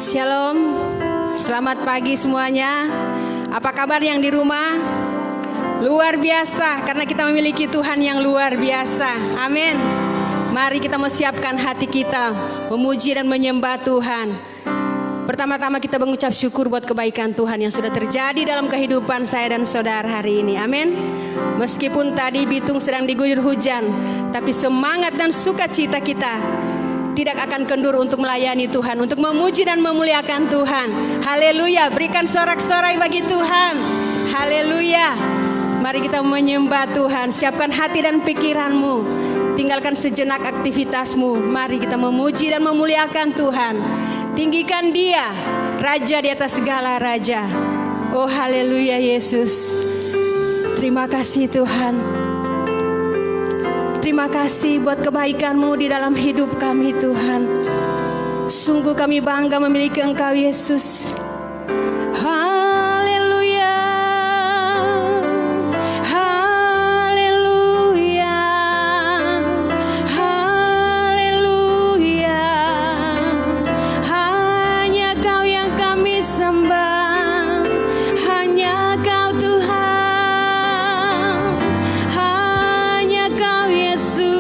Shalom, selamat pagi semuanya. Apa kabar yang di rumah? Luar biasa, karena kita memiliki Tuhan yang luar biasa. Amin. Mari kita siapkan hati kita memuji dan menyembah Tuhan. Pertama-tama kita mengucap syukur buat kebaikan Tuhan yang sudah terjadi dalam kehidupan saya dan saudara hari ini. Amin. Meskipun tadi Bitung sedang diguyur hujan, tapi semangat dan sukacita kita tidak akan kendur untuk melayani Tuhan, untuk memuji dan memuliakan Tuhan. Haleluya, berikan sorak-sorai bagi Tuhan. Haleluya. Mari kita menyembah Tuhan. Siapkan hati dan pikiranmu, tinggalkan sejenak aktivitasmu. Mari kita memuji dan memuliakan Tuhan. Tinggikan Dia, Raja di atas segala raja. Oh haleluya Yesus. Terima kasih Tuhan. Terima kasih buat kebaikan-Mu di dalam hidup kami Tuhan. Sungguh kami bangga memiliki Engkau Yesus. Haleluya. Haleluya. Haleluya. Hanya Kau yang kami sembah. Hanya Kau Tuhan. Hanya Kau Yesus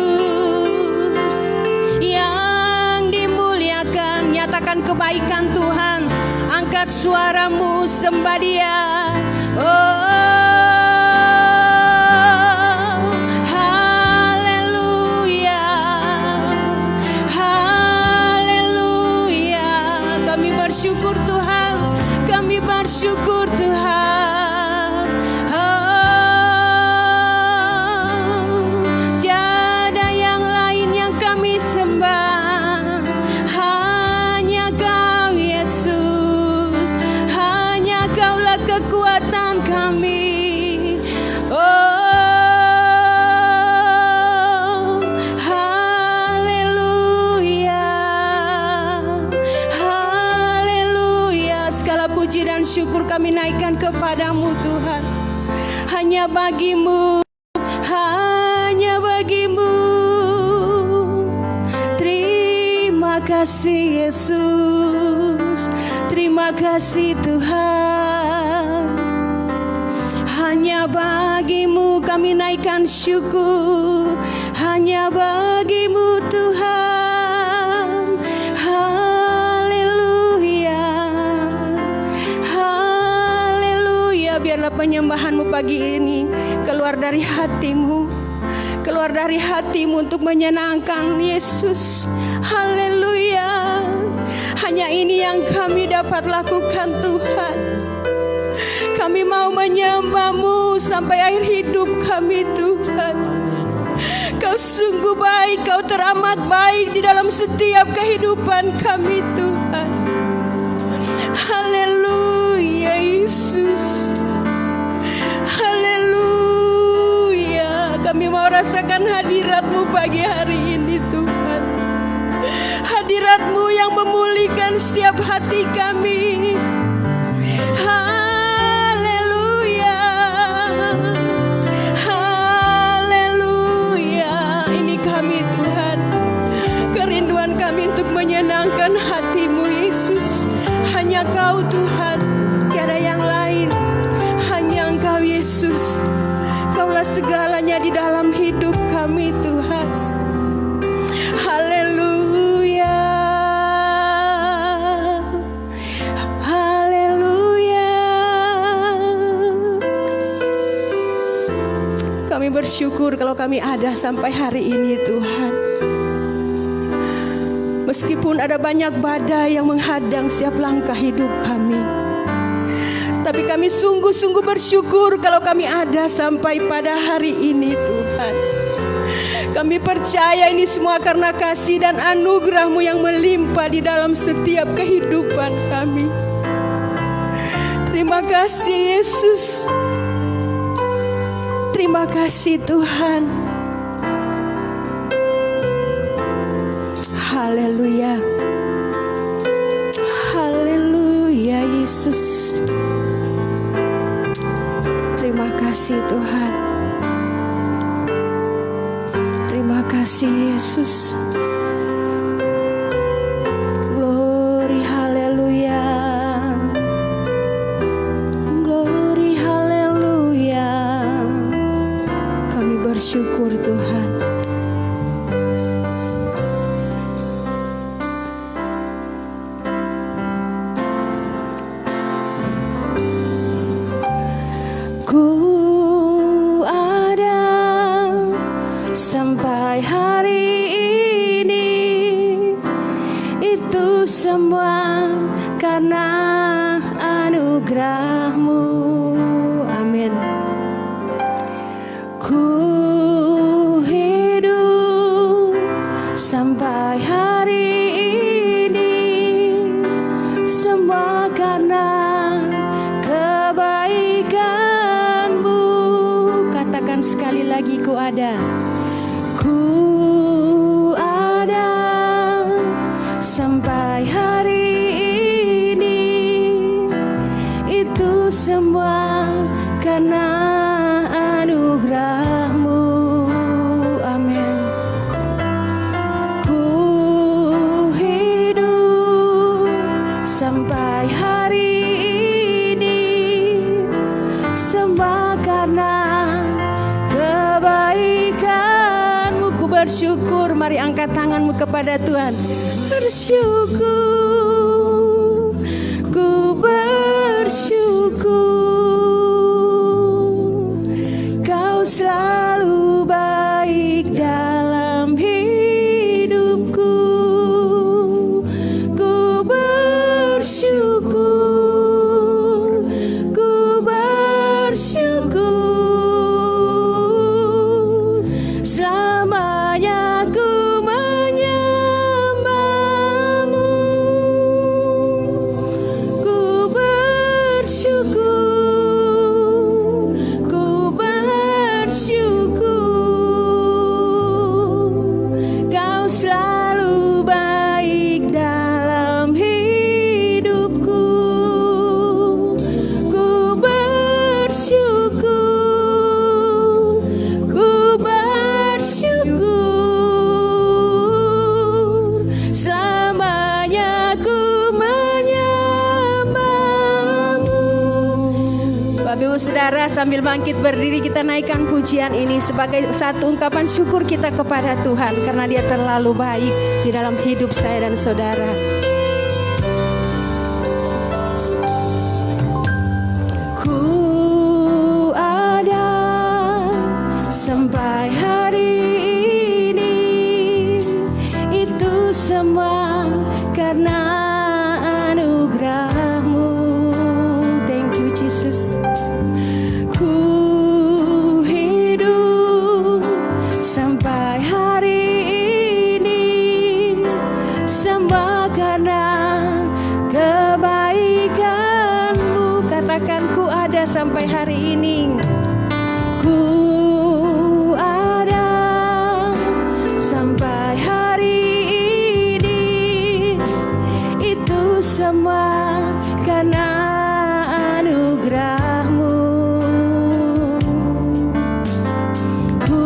yang dimuliakan. Nyatakan kebaikan Tuhan. Angkat suaramu, sembah Dia. Oh, haleluya. Haleluya. Kami bersyukur Tuhan. Kami bersyukur Tuhan. Tiada yang lain yang kami sembah. Hanya Kau Yesus. Hanya Kaulah kekuatan kami. Oh, haleluya. Haleluya. Segala puji dan syukur kami naikkan kepadamu Tuhan. Hanya bagimu. Hanya bagimu. Terima kasih Yesus. Terima kasih Tuhan. Hanya bagimu kami naikkan syukur. Hanya bagimu Tuhan. Haleluya. Haleluya. Biarlah penyembahanmu pagi ini keluar dari hatimu. Keluar dari hatimu untuk menyenangkan Yesus. Haleluya. Hanya ini yang kami dapat lakukan Tuhan. Kami mau menyembah-Mu sampai akhir hidup kami Tuhan. Kau sungguh baik, Kau teramat baik di dalam setiap kehidupan kami Tuhan. Haleluya Yesus. Haleluya. Kami mau rasakan hadirat-Mu pagi hari ini Tuhan. Hadirat-Mu yang memulihkan setiap hati kami. Haleluya. Haleluya. Ini kami Tuhan. Kerinduan kami untuk menyenangkan hati-Mu Yesus. Hanya Kau Tuhan. Tiada yang lain. Hanya Engkau Yesus. Kaulah segalanya di dalam hidup kami Tuhan. Haleluya. Haleluya. Kami bersyukur kalau kami ada sampai hari ini Tuhan. Meskipun ada banyak badai yang menghadang setiap langkah hidup kami, tapi kami sungguh-sungguh bersyukur kalau kami ada sampai pada hari ini Tuhan. Kami percaya ini semua karena kasih dan anugerah-Mu yang melimpah di dalam setiap kehidupan kami. Terima kasih Yesus. Terima kasih Tuhan. Haleluya. Haleluya Yesus. Terima kasih Tuhan. Terima kasih Yesus. Glory haleluya. sampai hari ini. Itu semua karena anugerah-Mu. Amin. Ku hidup sampai hari ini, semua karena kebaikan-Mu. Katakan sekali lagi, ku ada. Ku ada sampai hari ini. Itu semua karena anugerah-Mu. Amin. Ku hidup sampai hari ini, semua karena kebaikan-Mu. Ku bersyukur. Mari angkat tanganmu kepada Tuhan. Bersyukur, ku bersyukur, Kau selalu baik dalam hidupku. Ku bersyukur, ku bersyukur, selamanya ku menyembah-Mu. Ku bersyukur, ku bersyukur, Kau selalu baik dalam hidupku. Ku bersyukur, ku bersyukur, selamanya ku menyembah-Mu. Bapak Ibu Saudara, sambil bangkit berdiri, kita naikkan pujian ini sebagai satu ungkapan syukur kita kepada Tuhan karena Dia terlalu baik di dalam hidup saya dan saudara. Ku ada sampai hari ini, itu semua karena anugerah-Mu. Thank you Jesus. Ku hidup sampai hari ini, semua karena kebaikan-Mu. Katakan, ku ada sampai hari ini. Ku ada sampai hari ini, itu semua karena anugerah-Mu. Ku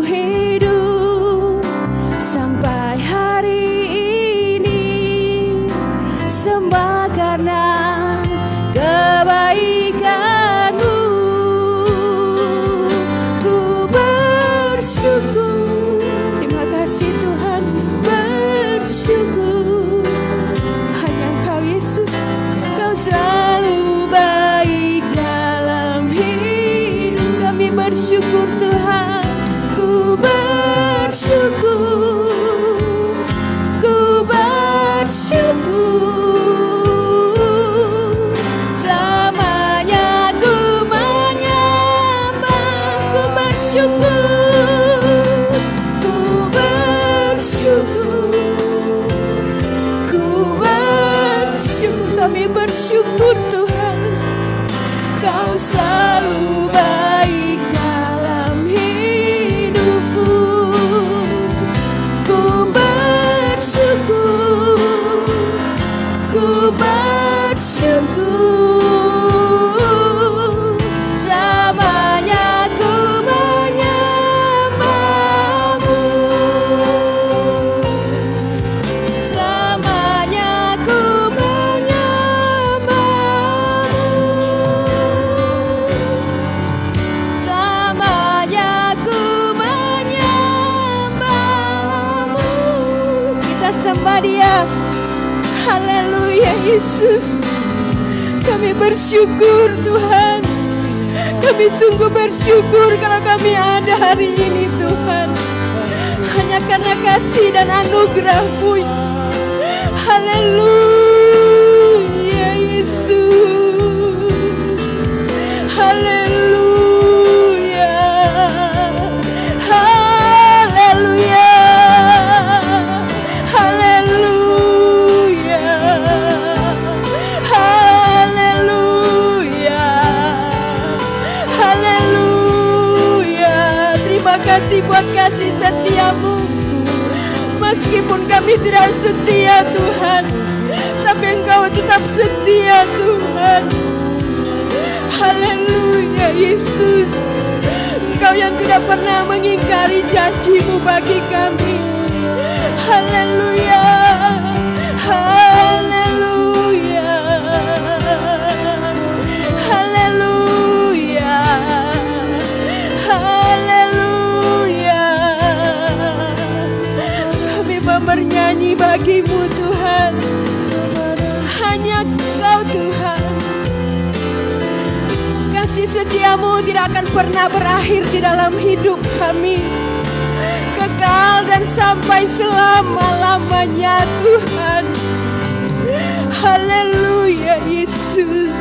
hidup sampai hari ini, semua karena kebaikan-Mu. Ku bersyukur. Terima kasih Tuhan. Bersyukur. Hanya Engkau Yesus, Kau selalu baik dalam hidup kami. Bersyukur Tuhan. Ku bersyukur, ku bersyukur, selamanya ku menyembah. Ku bersyukur, ku bersyukur, ku bersyukur. Kami bersyukur Tuhan, Kau selalu baik dalam hidupku. Ku bersyukur, ku bersyukur, selamanya ku menyembah-Mu. Selamanya ku menyembah-Mu. Selamanya ku menyembah-Mu. Kita sembah Dia. Haleluya Yesus. Kami bersyukur Tuhan, Kami sungguh bersyukur kalau kami ada hari ini Tuhan. Hanya karena kasih dan anugerah-Mu. Haleluya Yesus. Haleluya. Haleluya. Haleluya. Haleluya. Haleluya. Terima kasih buat kasih setia-Mu. Meskipun kami tidak setia Tuhan, tapi Engkau tetap setia Tuhan. Haleluya Yesus. Engkau yang tidak pernah mengingkari janji-Mu bagi kami. Haleluya. Haleluya. Haleluya. Haleluya. Kami mau bernyanyi bagi-Mu Tuhan. Hanya Engkau Tuhan. Kasih setia-Mu tidak akan pernah berakhir di dalam hidup kami. Kekal dan sampai selama-lamanya Tuhan. Haleluya Yesus.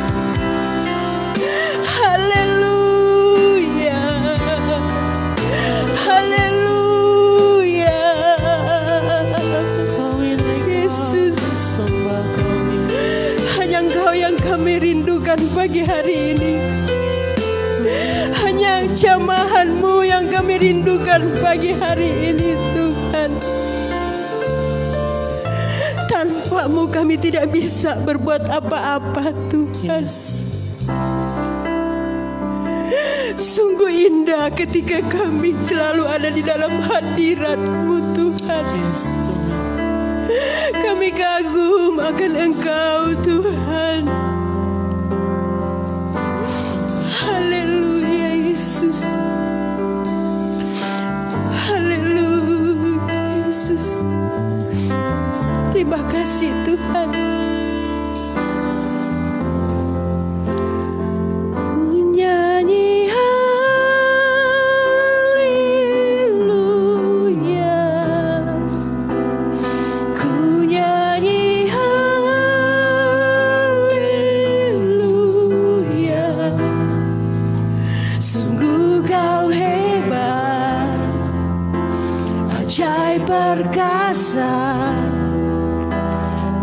Haleluya. Haleluya. Yesus. Hanya Engkau yang kami rindukan pagi hari ini. Hanya jamahan-Mu yang kami rindukan pagi hari ini Tuhan. Tanpa-Mu kami tidak bisa berbuat apa-apa Tuhan. Sungguh indah ketika kami selalu ada di dalam hadirat-Mu Tuhan. Kami kagum akan Engkau Tuhan. Haleluya Yesus. Haleluya Yesus. Terima kasih Tuhan. Nyanyi haleluya. Ku nyanyi haleluya. Sungguh Kau hebat, ajaib perkasa.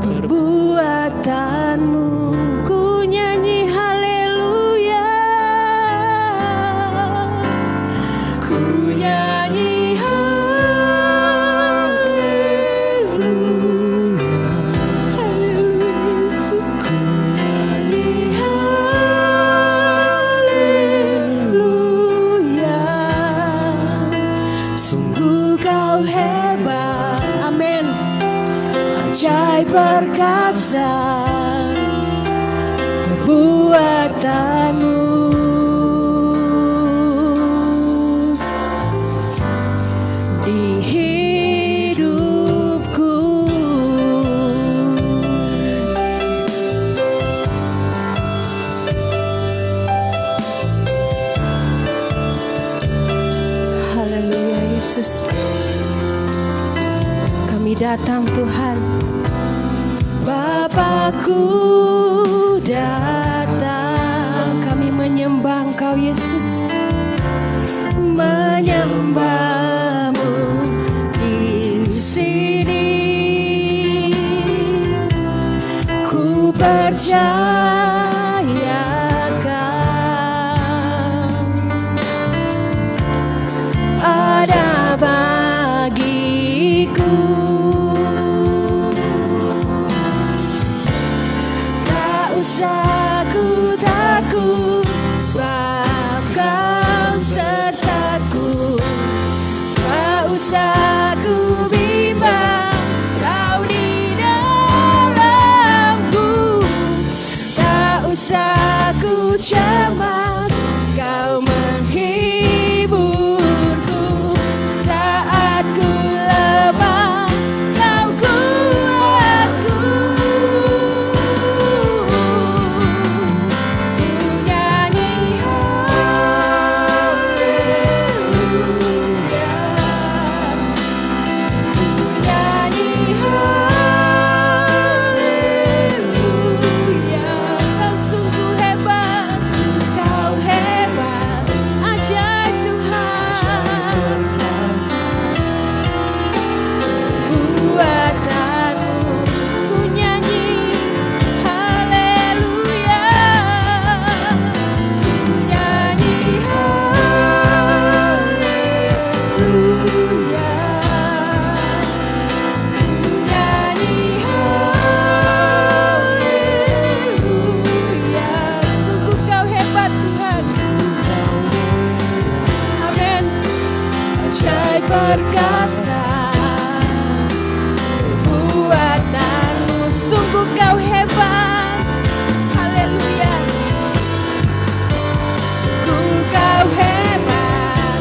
Perbuatan-Mu, ku nyanyi haleluya. Ku nyanyi haleluya. Haleluya Yesus. Ku nyanyi haleluya. Sungguh Kau hebat. Amin. Ajaib perkasa perbuatan-Mu di hidupku. Haleluya Yesus. Kami datang Tuhan. Bapakku datang, kami menyembah Engkau Yesus, menyembah-Mu di sini. Ku percayakan ada bagiku. Aku takut, sebab Kau sertaku. Tak usah ku bimbang, Kau di dalamku. Tak usah ku cemas, Kau menghiburku. Saat ku lemah, Kau kuatku. Nyanyi perkasa, perbuatanmu sungguh kau hebat. Haleluya. Sungguh kau hebat,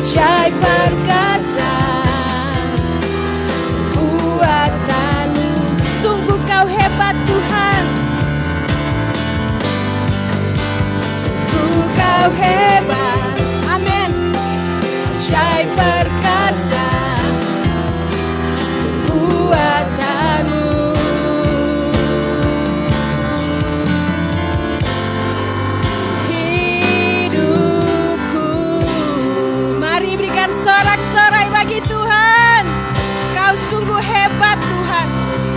ajaib perkasa, perbuatanmu sungguh kau hebat Tuhan. Sungguh kau hebat, amin. Ajaib perkasa, perbuatanmu. Hidupku, mari berikan sorak-sorai bagi Tuhan. Kau sungguh hebat Tuhan,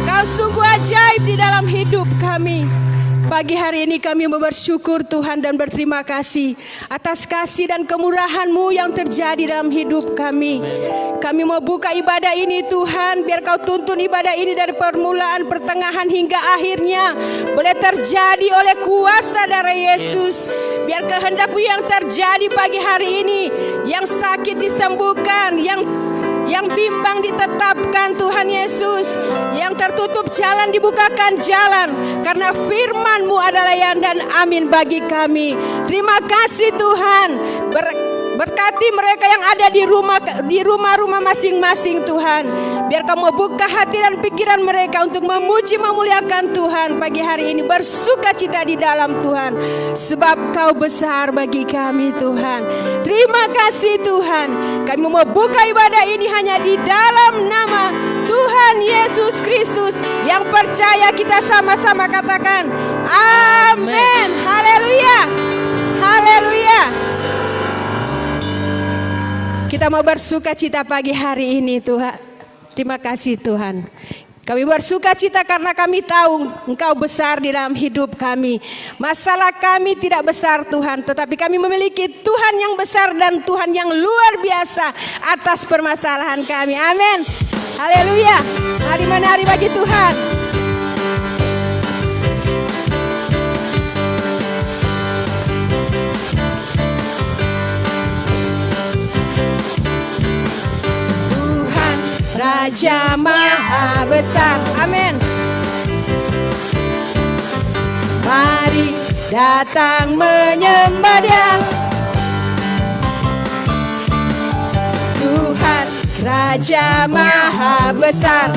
kau sungguh ajaib di dalam hidup kami. Pagi hari ini kami mau bersyukur Tuhan dan berterima kasih atas kasih dan kemurahan-Mu yang terjadi dalam hidup kami. Kami mau buka ibadah ini Tuhan, biar Kau tuntun ibadah ini dari permulaan, pertengahan hingga akhirnya boleh terjadi oleh kuasa darah Yesus. Biar kehendak-Mu yang terjadi pagi hari ini, yang sakit disembuhkan, yang bimbang ditetapkan Tuhan Yesus, yang tertutup jalan dibukakan jalan, karena firman-Mu adalah ya dan amin bagi kami. Terima kasih Tuhan. Berkati mereka yang ada di rumah-rumah masing-masing Tuhan. Biar Kamu buka hati dan pikiran mereka untuk memuji memuliakan Tuhan pagi hari ini. Bersukacita di dalam Tuhan, sebab Kau besar bagi kami Tuhan. Terima kasih Tuhan. Kami mau buka ibadah ini hanya di dalam nama Tuhan Yesus Kristus yang percaya. Kita sama-sama katakan amin. Haleluya. Haleluya. Kita mau bersukacita pagi hari ini Tuhan. Terima kasih Tuhan. Kami bersukacita karena kami tahu Engkau besar di dalam hidup kami. Masalah kami tidak besar Tuhan, tetapi kami memiliki Tuhan yang besar dan Tuhan yang luar biasa atas permasalahan kami. Amin. Haleluya. Mari menari bagi Tuhan. Raja Maha Besar, amin. Mari datang menyembah Dia, Tuhan Raja Maha Besar.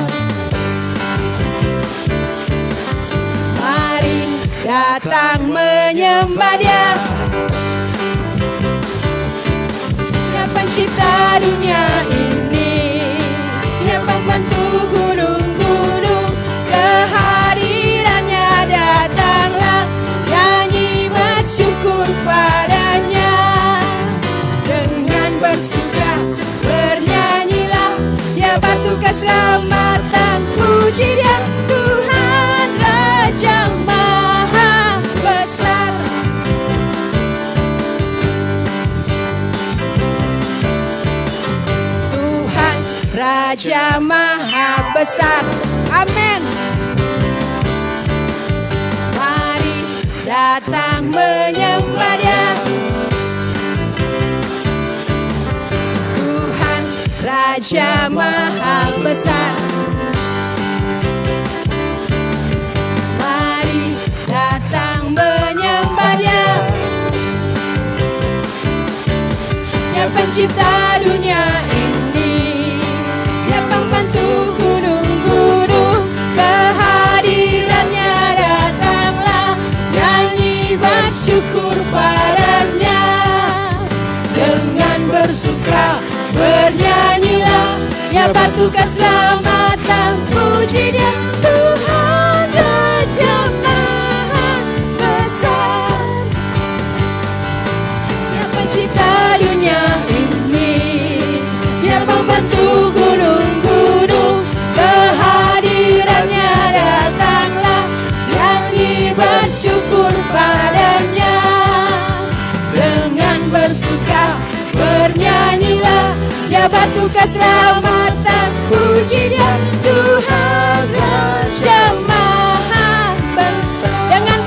Mari datang menyembah Dia, Dia pencipta dunia ini, membantu gunung-gunung, kehadirannya datanglah, nyanyi bersyukur padanya. Dengan bersuka bernyanyilah, Dia batu keselamatan, puji Dia Tuhan Raja Maha Besar. Raja Maha Besar, amin. Mari datang menyembah Dia, Tuhan Raja Maha Besar. Mari datang menyembah Dia, Yang pencipta dunia ini, membantu gunung-gunung, kehadirannya datanglah, nyanyi bersyukur padanya. Dengan bersuka bernyanyilah, Ya batu keselamatan, puji Dia Tuhan Raja Maha Besar. Yang pencipta dunia ini, Yang membantu gunung-gunung, kehadirannya datanglah, nyanyi bersyukur padanya. Dengan bersuka bernyanyilah, Ya batu keselamatan, puji Dia Tuhan Raja Maha Besar. Dengan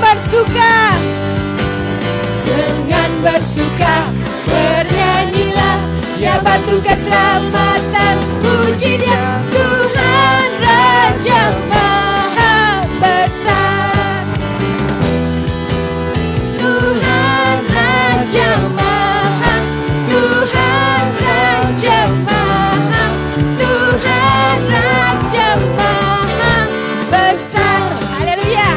bersuka bernyanyilah, Ya batu keselamatan. Puji Dia, Tuhan Raja Maha Besar. Tuhan Raja Maha, Tuhan Raja Maha, Tuhan Raja Maha Besar. Haleluya.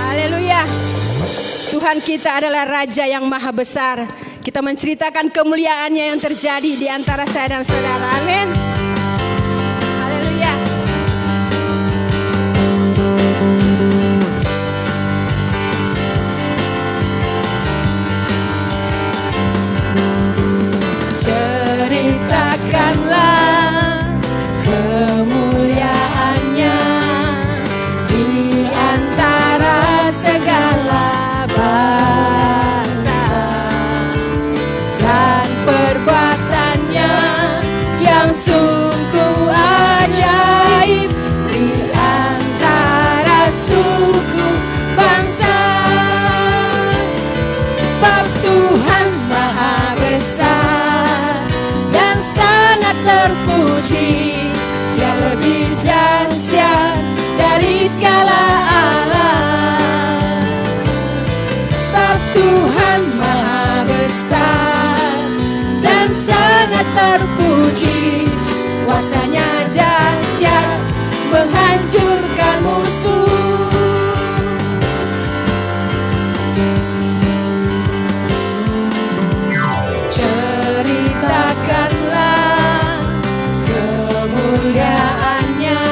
Haleluya. Tuhan kita adalah Raja yang Maha Besar. Kita menceritakan kemuliaannya yang terjadi di antara saya dan saudara. Amin. Haleluya. Ceritakanlah kemuliaannya di antara segala bangsa, dan perbuatannya yang sungguh ajaib di antara suku bangsa. Sebab Tuhan Maha Besar dan sangat terpuji, Dia lebih dahsyat dari segala alam. Sebab Tuhan Maha Besar dan sangat terpuji, kuasanya dahsyat menghancurkan musuh. Ceritakanlah kemuliaannya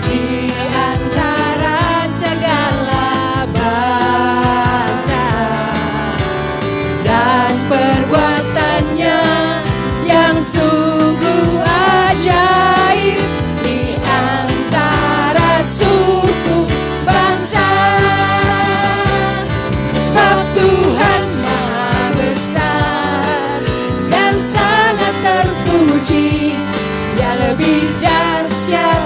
di antara segala bangsa, dan perbuatannya yang sungguh ajaib di antara suku bangsa. Sebab Tuhan Maha Besar dan sangat terpuji, Dia lebih dahsyat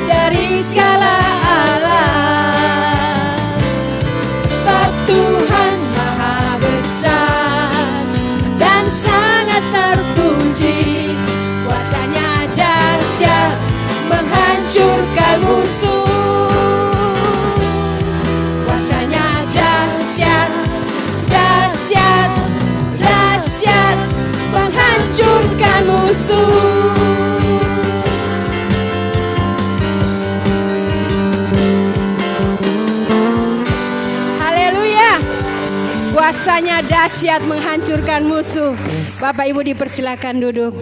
dari segala alam. Sebab Tuhan Maha Besar dan sangat terpuji, kuasanya dahsyat menghancurkan musuh. Kuasanya dahsyat, dahsyat, dahsyat menghancurkan musuh. Haleluya. Kuasanya dahsyat menghancurkan musuh. Bapak Ibu dipersilakan duduk.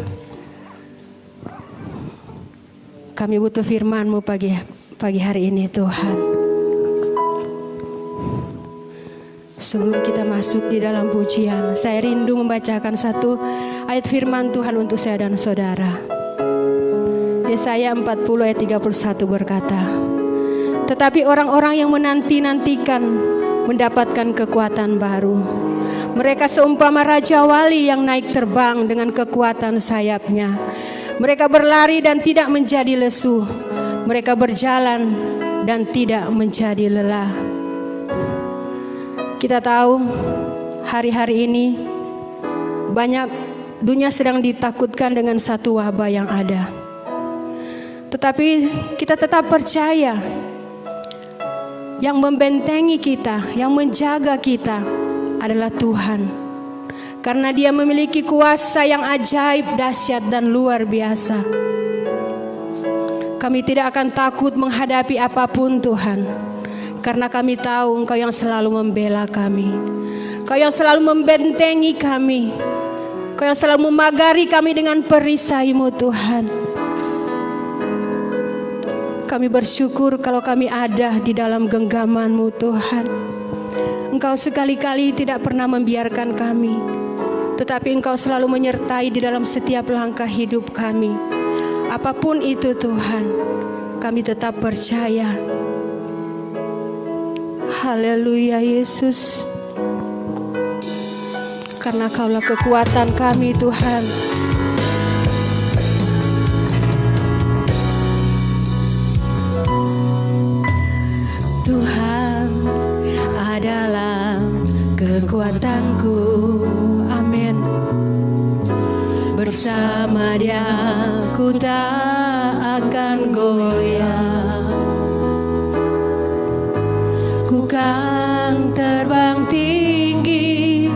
Kami butuh firman-Mu pagi hari ini Tuhan. Sebelum kita masuk di dalam pujian, saya rindu membacakan satu ayat firman Tuhan untuk saya dan saudara. Yesaya 40 ayat 31 berkata, tetapi orang-orang yang menanti-nantikan mendapatkan kekuatan baru. Mereka seumpama raja wali yang naik terbang dengan kekuatan sayapnya. Mereka berlari dan tidak menjadi lesu. Mereka berjalan dan tidak menjadi lelah. Kita tahu hari-hari ini banyak dunia sedang ditakutkan dengan satu wabah yang ada. Tetapi kita tetap percaya yang membentengi kita, yang menjaga kita adalah Tuhan. Karena Dia memiliki kuasa yang ajaib, dahsyat dan luar biasa. Kami tidak akan takut menghadapi apapun Tuhan. Karena kami tahu Engkau yang selalu membela kami. Engkau yang selalu membentengi kami. Engkau yang selalu memagari kami dengan perisai-Mu Tuhan. Kami bersyukur kalau kami ada di dalam genggaman-Mu Tuhan. Engkau sekali-kali tidak pernah membiarkan kami. Tetapi Engkau selalu menyertai di dalam setiap langkah hidup kami. Apapun itu Tuhan, kami tetap percaya. Haleluya Yesus. Karena Kaulah kekuatan kami Tuhan. Tuhan kekuatanku. Amin. Bersama Dia ku tak akan goyah. Ku kan terbang tinggi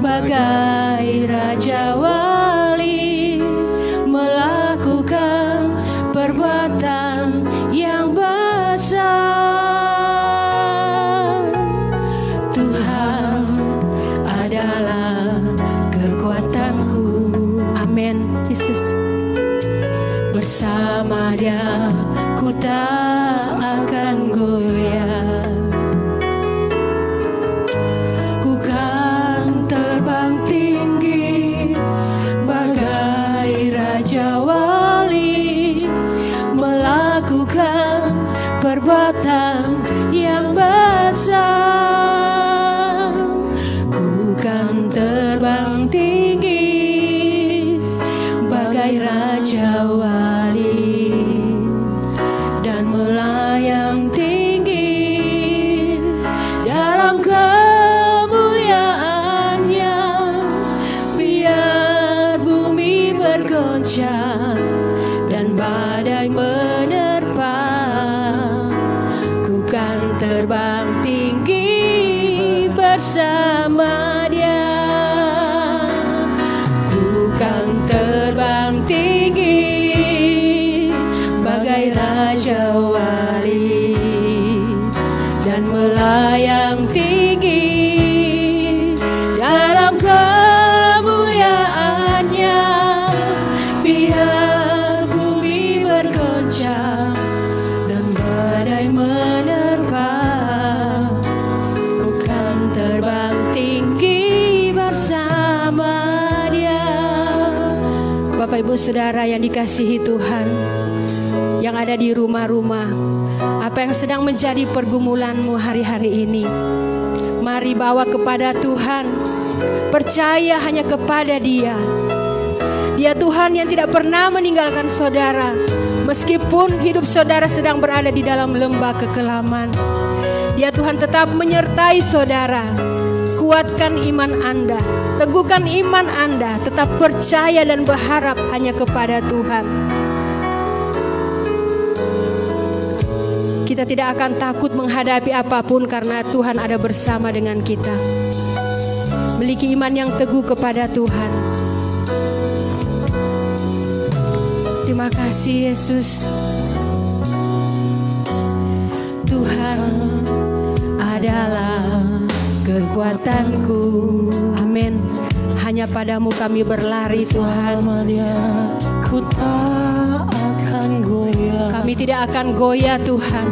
bagai raja wali, melakukan perbuatan yang besar. Tuhan adalah kekuatanku. Amin, Yesus. Bersama Dia ku tak akan goyah. Ku kan terbang tinggi bagai raja wali, melakukan perbuatan yang besar. Ku kan terbang tinggi bagai raja wali dan melayang tinggi dalam kemuliaannya. Biar bumi bergoncang dan badai menerpa, ku kan terbang tinggi bersama Dia. Ku kan terbang tinggi bagai raja wali dan melayang tinggi dalam kemuliaannya. Biar bumi bergoncang dan badai menerpa, ku kan terbang tinggi bersama Dia. Bapak Ibu Saudara yang dikasihi Tuhan, yang ada di rumah-rumah, apa yang sedang menjadi pergumulanmu hari-hari ini, mari bawa kepada Tuhan. Percaya hanya kepada Dia. Dia Tuhan yang tidak pernah meninggalkan saudara, meskipun hidup saudara sedang berada di dalam lembah kekelaman. Dia Tuhan tetap menyertai saudara. Kuatkan iman Anda, teguhkan iman Anda, tetap percaya dan berharap hanya kepada Tuhan. Kita tidak akan takut menghadapi apapun karena Tuhan ada bersama dengan kita. Miliki iman yang teguh kepada Tuhan. Terima kasih Yesus. Tuhan adalah kekuatanku. Amin. Hanya padamu kami berlari Tuhan. Ku tak akan goyah. Kami tidak akan goyah Tuhan.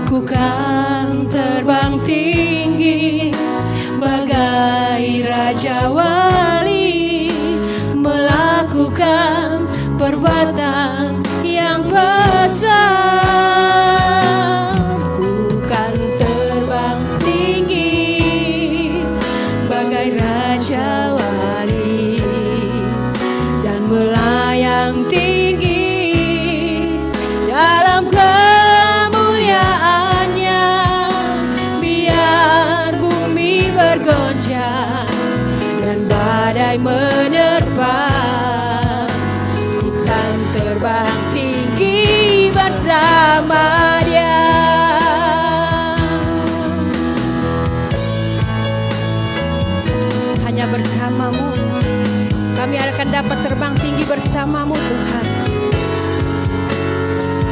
Ku kan terbang tinggi bagai raja wali, melakukan perbuatan yang besar. Ku kan terbang tinggi bagai raja wali dan melayang tinggi dalam kemuliaannya. Biar bumi bergoncang dan badai menerpa, ku kan terbang tinggi bersama Dia. Hanya bersamamu kami akan dapat terbang tinggi bersamamu Tuhan.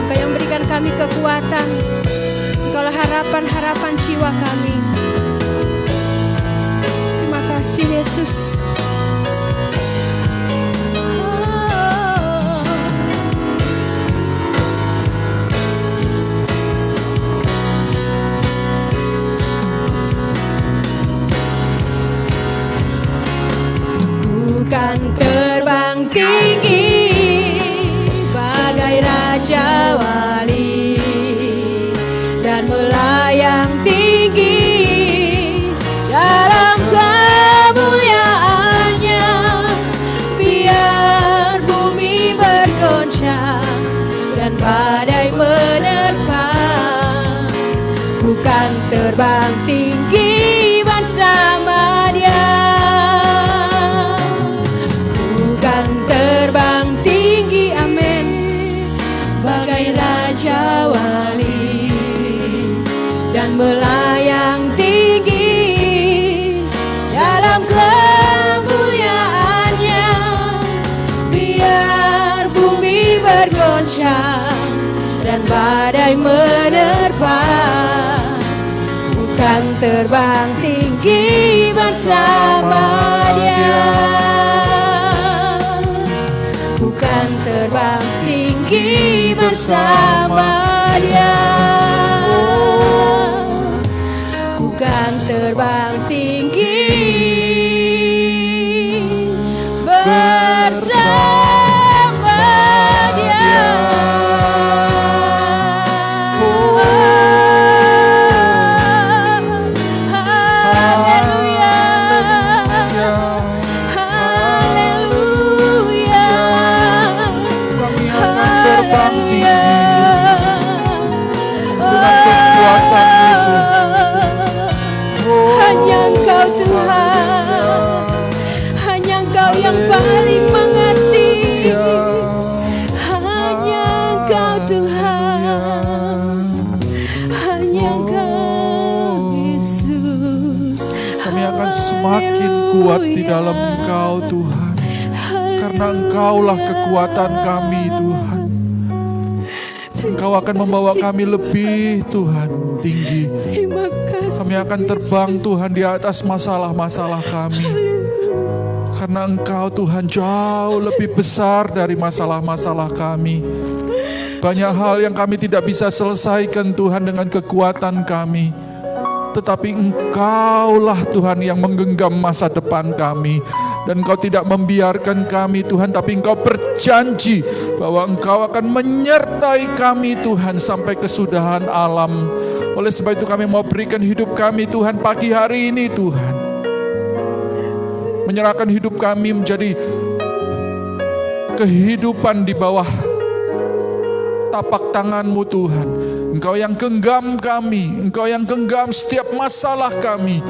Engkau yang berikan kami kekuatan, Engkaulah harapan-harapan jiwa kami. Terima kasih Yesus. Ku kan terbang tinggi bagai raja wali dan melayang tinggi dalam kemuliaannya. Biar bumi bergoncang dan badai menerpa, ku kan terbang tinggi melayang tinggi dalam kemuliaan-Nya. Biar bumi bergoncang dan badai menerpa, bukan terbang tinggi bersama Dia, bukan terbang tinggi bersama Dia, bukan terbang tinggi bersama Dia. Haleluya, haleluya, Kami akan terbang tinggi hanya Engkau Tuhan, hanya Engkau yang paling mengerti, hanya Engkau Tuhan, hanya Engkau Yesus. Kami akan semakin kuat di dalam Engkau Tuhan, karena Engkaulah kekuatan kami Tuhan. Engkau akan membawa kami lebih Tuhan tinggi. Terima kasih. Kami akan terbang Tuhan di atas masalah-masalah kami. Karena Engkau Tuhan jauh lebih besar dari masalah-masalah kami. Banyak hal yang kami tidak bisa selesaikan Tuhan dengan kekuatan kami. Tetapi Engkaulah Tuhan yang menggenggam masa depan kami. Dan Engkau tidak membiarkan kami Tuhan, tapi Engkau berjanji bahwa Engkau akan menyertai kami Tuhan sampai kesudahan alam. Oleh sebab itu kami mau berikan hidup kami Tuhan pagi hari ini Tuhan. Menyerahkan hidup kami menjadi kehidupan di bawah tapak tangan-Mu Tuhan. Engkau yang genggam kami, Engkau yang genggam setiap masalah kami.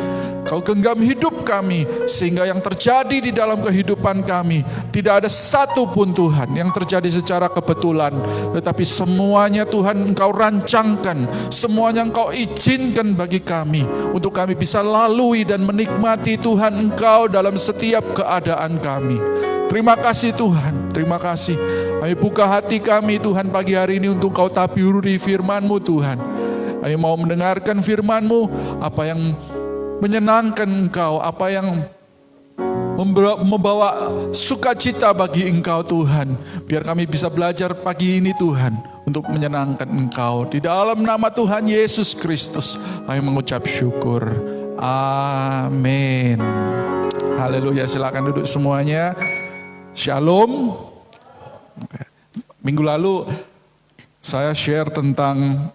Kau genggam hidup kami, sehingga yang terjadi di dalam kehidupan kami tidak ada satu pun Tuhan yang terjadi secara kebetulan, tetapi semuanya Tuhan Engkau rancangkan, semuanya Engkau izinkan bagi kami, untuk kami bisa lalui dan menikmati Tuhan Engkau dalam setiap keadaan kami. Terima kasih Tuhan, terima kasih. Kami buka hati kami Tuhan pagi hari ini untuk Kau taburi firman-Mu Tuhan. Kami mau mendengarkan firman-Mu, apa yang menyenangkan Engkau, apa yang membawa sukacita bagi Engkau Tuhan. Biar kami bisa belajar pagi ini Tuhan, untuk menyenangkan Engkau. Di dalam nama Tuhan Yesus Kristus, kami mengucap syukur. Amin. Haleluya, silakan duduk semuanya. Shalom. Minggu lalu saya share tentang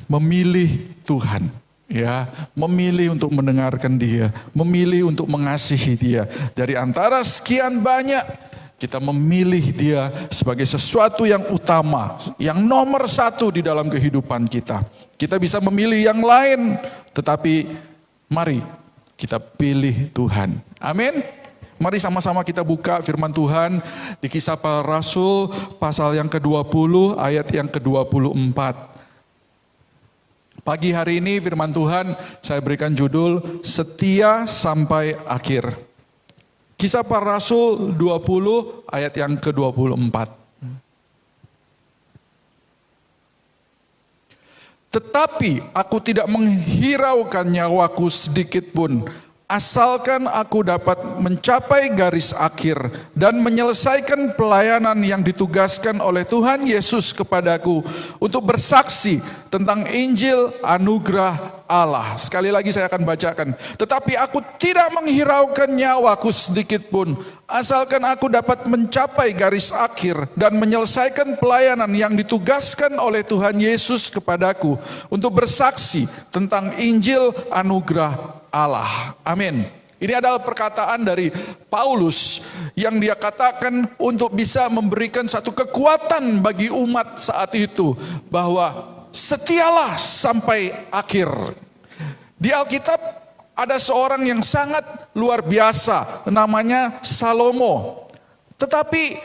memilih Tuhan. Ya, memilih untuk mendengarkan Dia, memilih untuk mengasihi Dia. Dari antara sekian banyak, kita memilih Dia sebagai sesuatu yang utama, yang nomor satu di dalam kehidupan kita. Kita bisa memilih yang lain, tetapi mari kita pilih Tuhan. Amin. Mari sama-sama kita buka firman Tuhan di Kisah Para Rasul pasal yang ke-20 ayat yang ke-24. Pagi hari ini firman Tuhan saya berikan judul Setia Sampai Akhir. Kisah Para Rasul 20 ayat yang ke-24. Tetapi aku tidak menghiraukan nyawaku sedikit pun, asalkan aku dapat mencapai garis akhir dan menyelesaikan pelayanan yang ditugaskan oleh Tuhan Yesus kepadaku untuk bersaksi tentang Injil anugerah Allah. Sekali lagi saya akan bacakan. Tetapi aku tidak menghiraukan nyawaku sedikit pun, asalkan aku dapat mencapai garis akhir dan menyelesaikan pelayanan yang ditugaskan oleh Tuhan Yesus kepadaku untuk bersaksi tentang Injil anugerah Allah. Amin. Ini adalah perkataan dari Paulus yang dia katakan untuk bisa memberikan satu kekuatan bagi umat saat itu, bahwa setialah sampai akhir. Di Alkitab ada seorang yang sangat luar biasa, namanya Salomo. Tetapi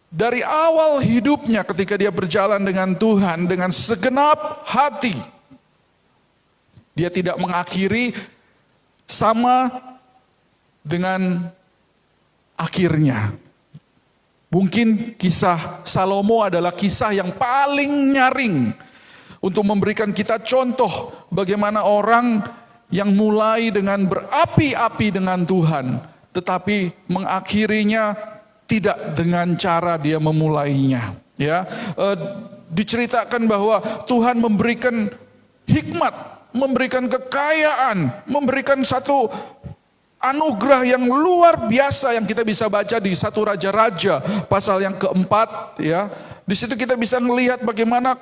dari awal hidupnya ketika dia berjalan dengan Tuhan dengan segenap hati, Dia tidak mengakhiri sama dengan akhirnya. Mungkin kisah Salomo adalah kisah yang paling nyaring untuk memberikan kita contoh bagaimana orang yang mulai dengan berapi-api dengan Tuhan, tetapi mengakhirinya tidak dengan cara dia memulainya. Ya, diceritakan bahwa Tuhan memberikan hikmat, memberikan kekayaan, memberikan satu anugerah yang luar biasa yang kita bisa baca di 1 Raja-Raja pasal yang keempat. Ya, di situ kita bisa melihat bagaimana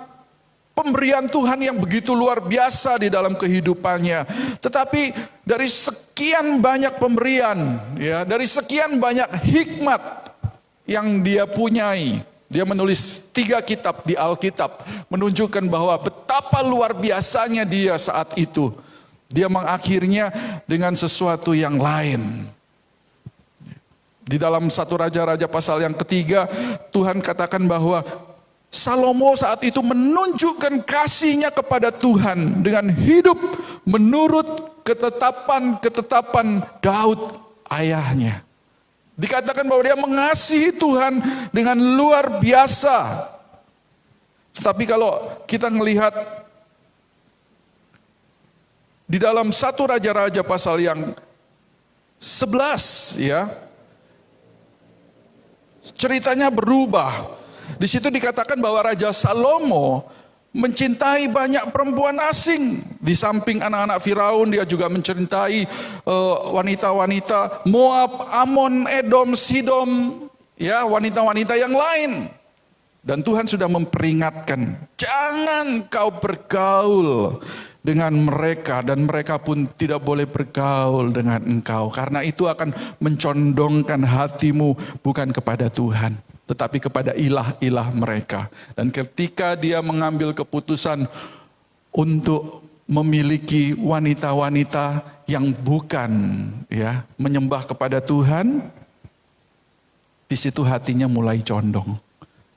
pemberian Tuhan yang begitu luar biasa di dalam kehidupannya. Tetapi dari sekian banyak pemberian, ya, dari sekian banyak hikmat yang dia punyai, dia menulis 3 kitab di Alkitab, menunjukkan bahwa betapa luar biasanya dia saat itu. Dia mengakhirinya dengan sesuatu yang lain. Di dalam 1 Raja-Raja pasal yang ketiga, Tuhan katakan bahwa Salomo saat itu menunjukkan kasihnya kepada Tuhan dengan hidup menurut ketetapan Daud ayahnya. Dikatakan bahwa dia mengasihi Tuhan dengan luar biasa. Tetapi kalau kita melihat di dalam 1 Raja-Raja pasal yang 11, ya, ceritanya berubah. Di situ dikatakan bahwa Raja Salomo mencintai banyak perempuan asing. Di samping anak-anak Firaun, dia juga mencintai wanita-wanita Moab, Amon, Edom, Sidom, ya, wanita-wanita yang lain. Dan Tuhan sudah memperingatkan, jangan kau bergaul dengan mereka, dan mereka pun tidak boleh bergaul dengan engkau, karena itu akan mencondongkan hatimu bukan kepada Tuhan, tetapi kepada ilah-ilah mereka. Dan ketika dia mengambil keputusan untuk memiliki wanita-wanita yang bukan, ya, menyembah kepada Tuhan, di situ hatinya mulai condong.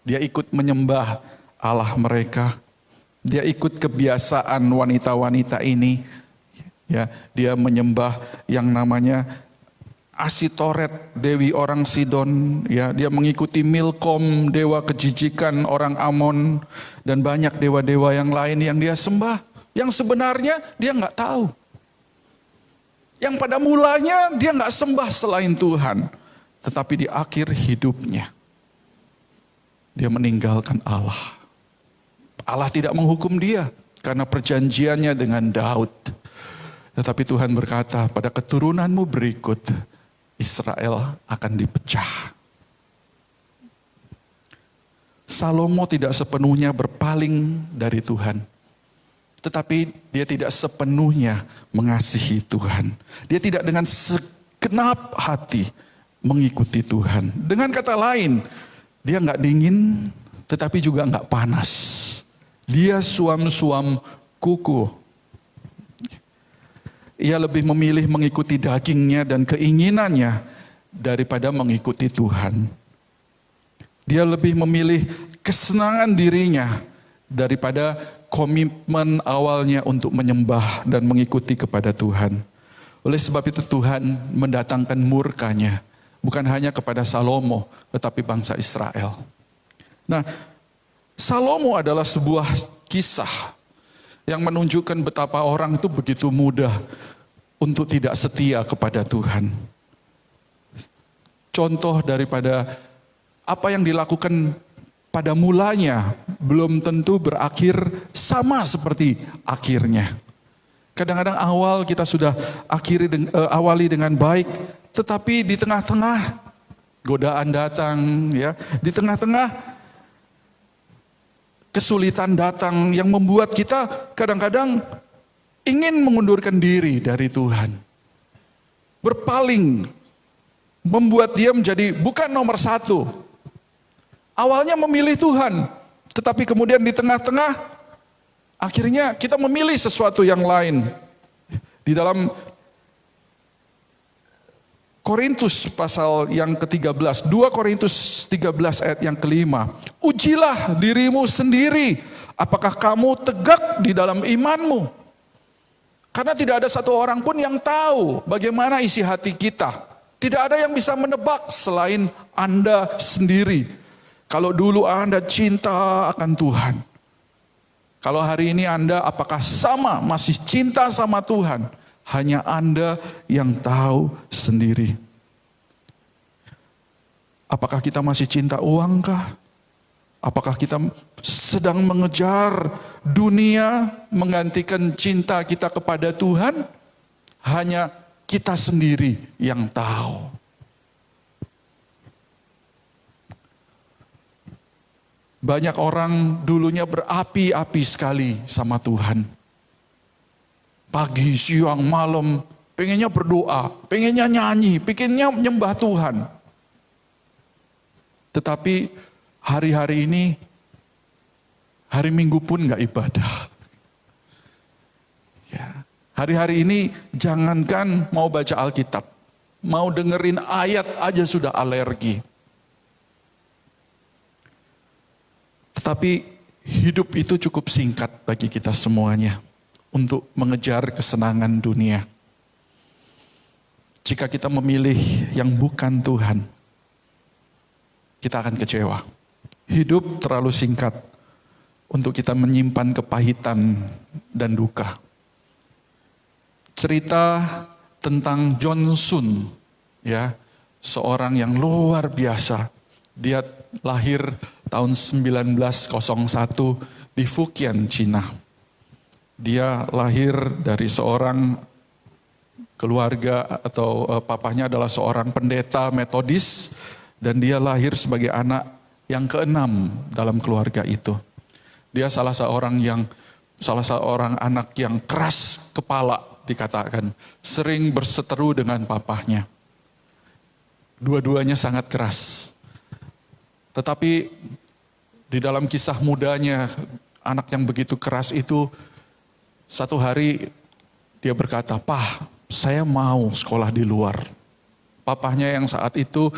Dia ikut menyembah Allah mereka. Dia ikut kebiasaan wanita-wanita ini. Ya, dia menyembah yang namanya Asitoret, dewi orang Sidon. Ya, dia mengikuti Milkom, dewa kejijikan orang Amon, dan banyak dewa-dewa yang lain yang dia sembah. Yang sebenarnya dia nggak tahu. Yang pada mulanya dia nggak sembah selain Tuhan, tetapi di akhir hidupnya dia meninggalkan Allah. Allah tidak menghukum dia karena perjanjiannya dengan Daud. Tetapi Tuhan berkata, pada keturunanmu berikut Israel akan dipecah. Salomo tidak sepenuhnya berpaling dari Tuhan, tetapi dia tidak sepenuhnya mengasihi Tuhan. Dia tidak dengan segenap hati mengikuti Tuhan. Dengan kata lain, dia nggak dingin, tetapi juga nggak panas. Dia suam-suam kuku. Ia lebih memilih mengikuti dagingnya dan keinginannya daripada mengikuti Tuhan. Dia lebih memilih kesenangan dirinya daripada komitmen awalnya untuk menyembah dan mengikuti kepada Tuhan. Oleh sebab itu Tuhan mendatangkan murkanya, bukan hanya kepada Salomo, tetapi bangsa Israel. Nah, Salomo adalah sebuah kisah yang menunjukkan betapa orang itu begitu mudah untuk tidak setia kepada Tuhan. Contoh daripada apa yang dilakukan pada mulanya belum tentu berakhir sama seperti akhirnya. Kadang-kadang awal kita sudah awali dengan baik, tetapi di tengah-tengah godaan datang, ya, di tengah-tengah kesulitan datang yang membuat kita kadang-kadang ingin mengundurkan diri dari Tuhan. Berpaling, membuat dia menjadi bukan nomor satu. Awalnya memilih Tuhan, tetapi kemudian di tengah-tengah akhirnya kita memilih sesuatu yang lain. Di dalam Korintus pasal yang ke-13, 2 Korintus 13 ayat yang ke-5. Ujilah dirimu sendiri, apakah kamu tegak di dalam imanmu? Karena tidak ada satu orang pun yang tahu bagaimana isi hati kita. Tidak ada yang bisa menebak selain Anda sendiri. Kalau dulu Anda cinta akan Tuhan. Kalau hari ini Anda apakah sama masih cinta sama Tuhan? Hanya Anda yang tahu sendiri. Apakah kita masih cinta uang kah? Apakah kita sedang mengejar dunia menggantikan cinta kita kepada Tuhan? Hanya kita sendiri yang tahu. Banyak orang dulunya berapi-api sekali sama Tuhan. Pagi, siang, malam, pengennya berdoa, pengennya nyanyi, pengennya menyembah Tuhan. Tetapi hari-hari ini, hari Minggu pun gak ibadah. Ya. Hari-hari ini jangankan mau baca Alkitab, mau dengerin ayat aja sudah alergi. Tetapi hidup itu cukup singkat bagi kita semuanya untuk mengejar kesenangan dunia. Jika kita memilih yang bukan Tuhan, kita akan kecewa. Hidup terlalu singkat untuk kita menyimpan kepahitan dan duka. Cerita tentang John Sun, ya, seorang yang luar biasa. Dia lahir tahun 1901 di Fujian, Cina. Dia lahir dari seorang keluarga atau papahnya adalah seorang pendeta Metodis dan dia lahir sebagai anak yang keenam dalam keluarga itu. Dia salah seorang anak yang keras kepala dikatakan, sering berseteru dengan papahnya. Dua-duanya sangat keras. Tetapi di dalam kisah mudanya anak yang begitu keras itu, satu hari dia berkata, "Pah, saya mau sekolah di luar." Papahnya yang saat itu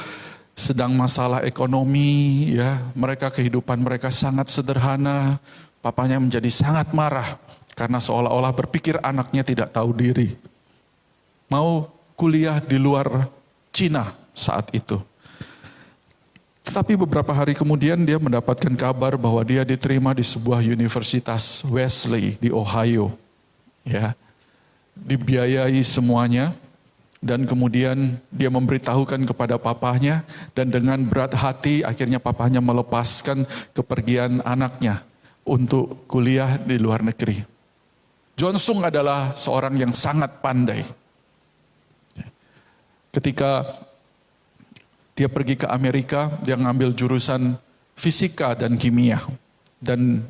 sedang masalah ekonomi, ya, kehidupan mereka sangat sederhana. Papahnya menjadi sangat marah karena seolah-olah berpikir anaknya tidak tahu diri. Mau kuliah di luar Cina saat itu. Tetapi beberapa hari kemudian dia mendapatkan kabar bahwa dia diterima di sebuah universitas Wesley di Ohio. Ya, dibiayai semuanya dan kemudian dia memberitahukan kepada papahnya dan dengan berat hati akhirnya papahnya melepaskan kepergian anaknya untuk kuliah di luar negeri. John Sung adalah seorang yang sangat pandai. Ketika dia pergi ke Amerika, dia ngambil jurusan fisika dan kimia. Dan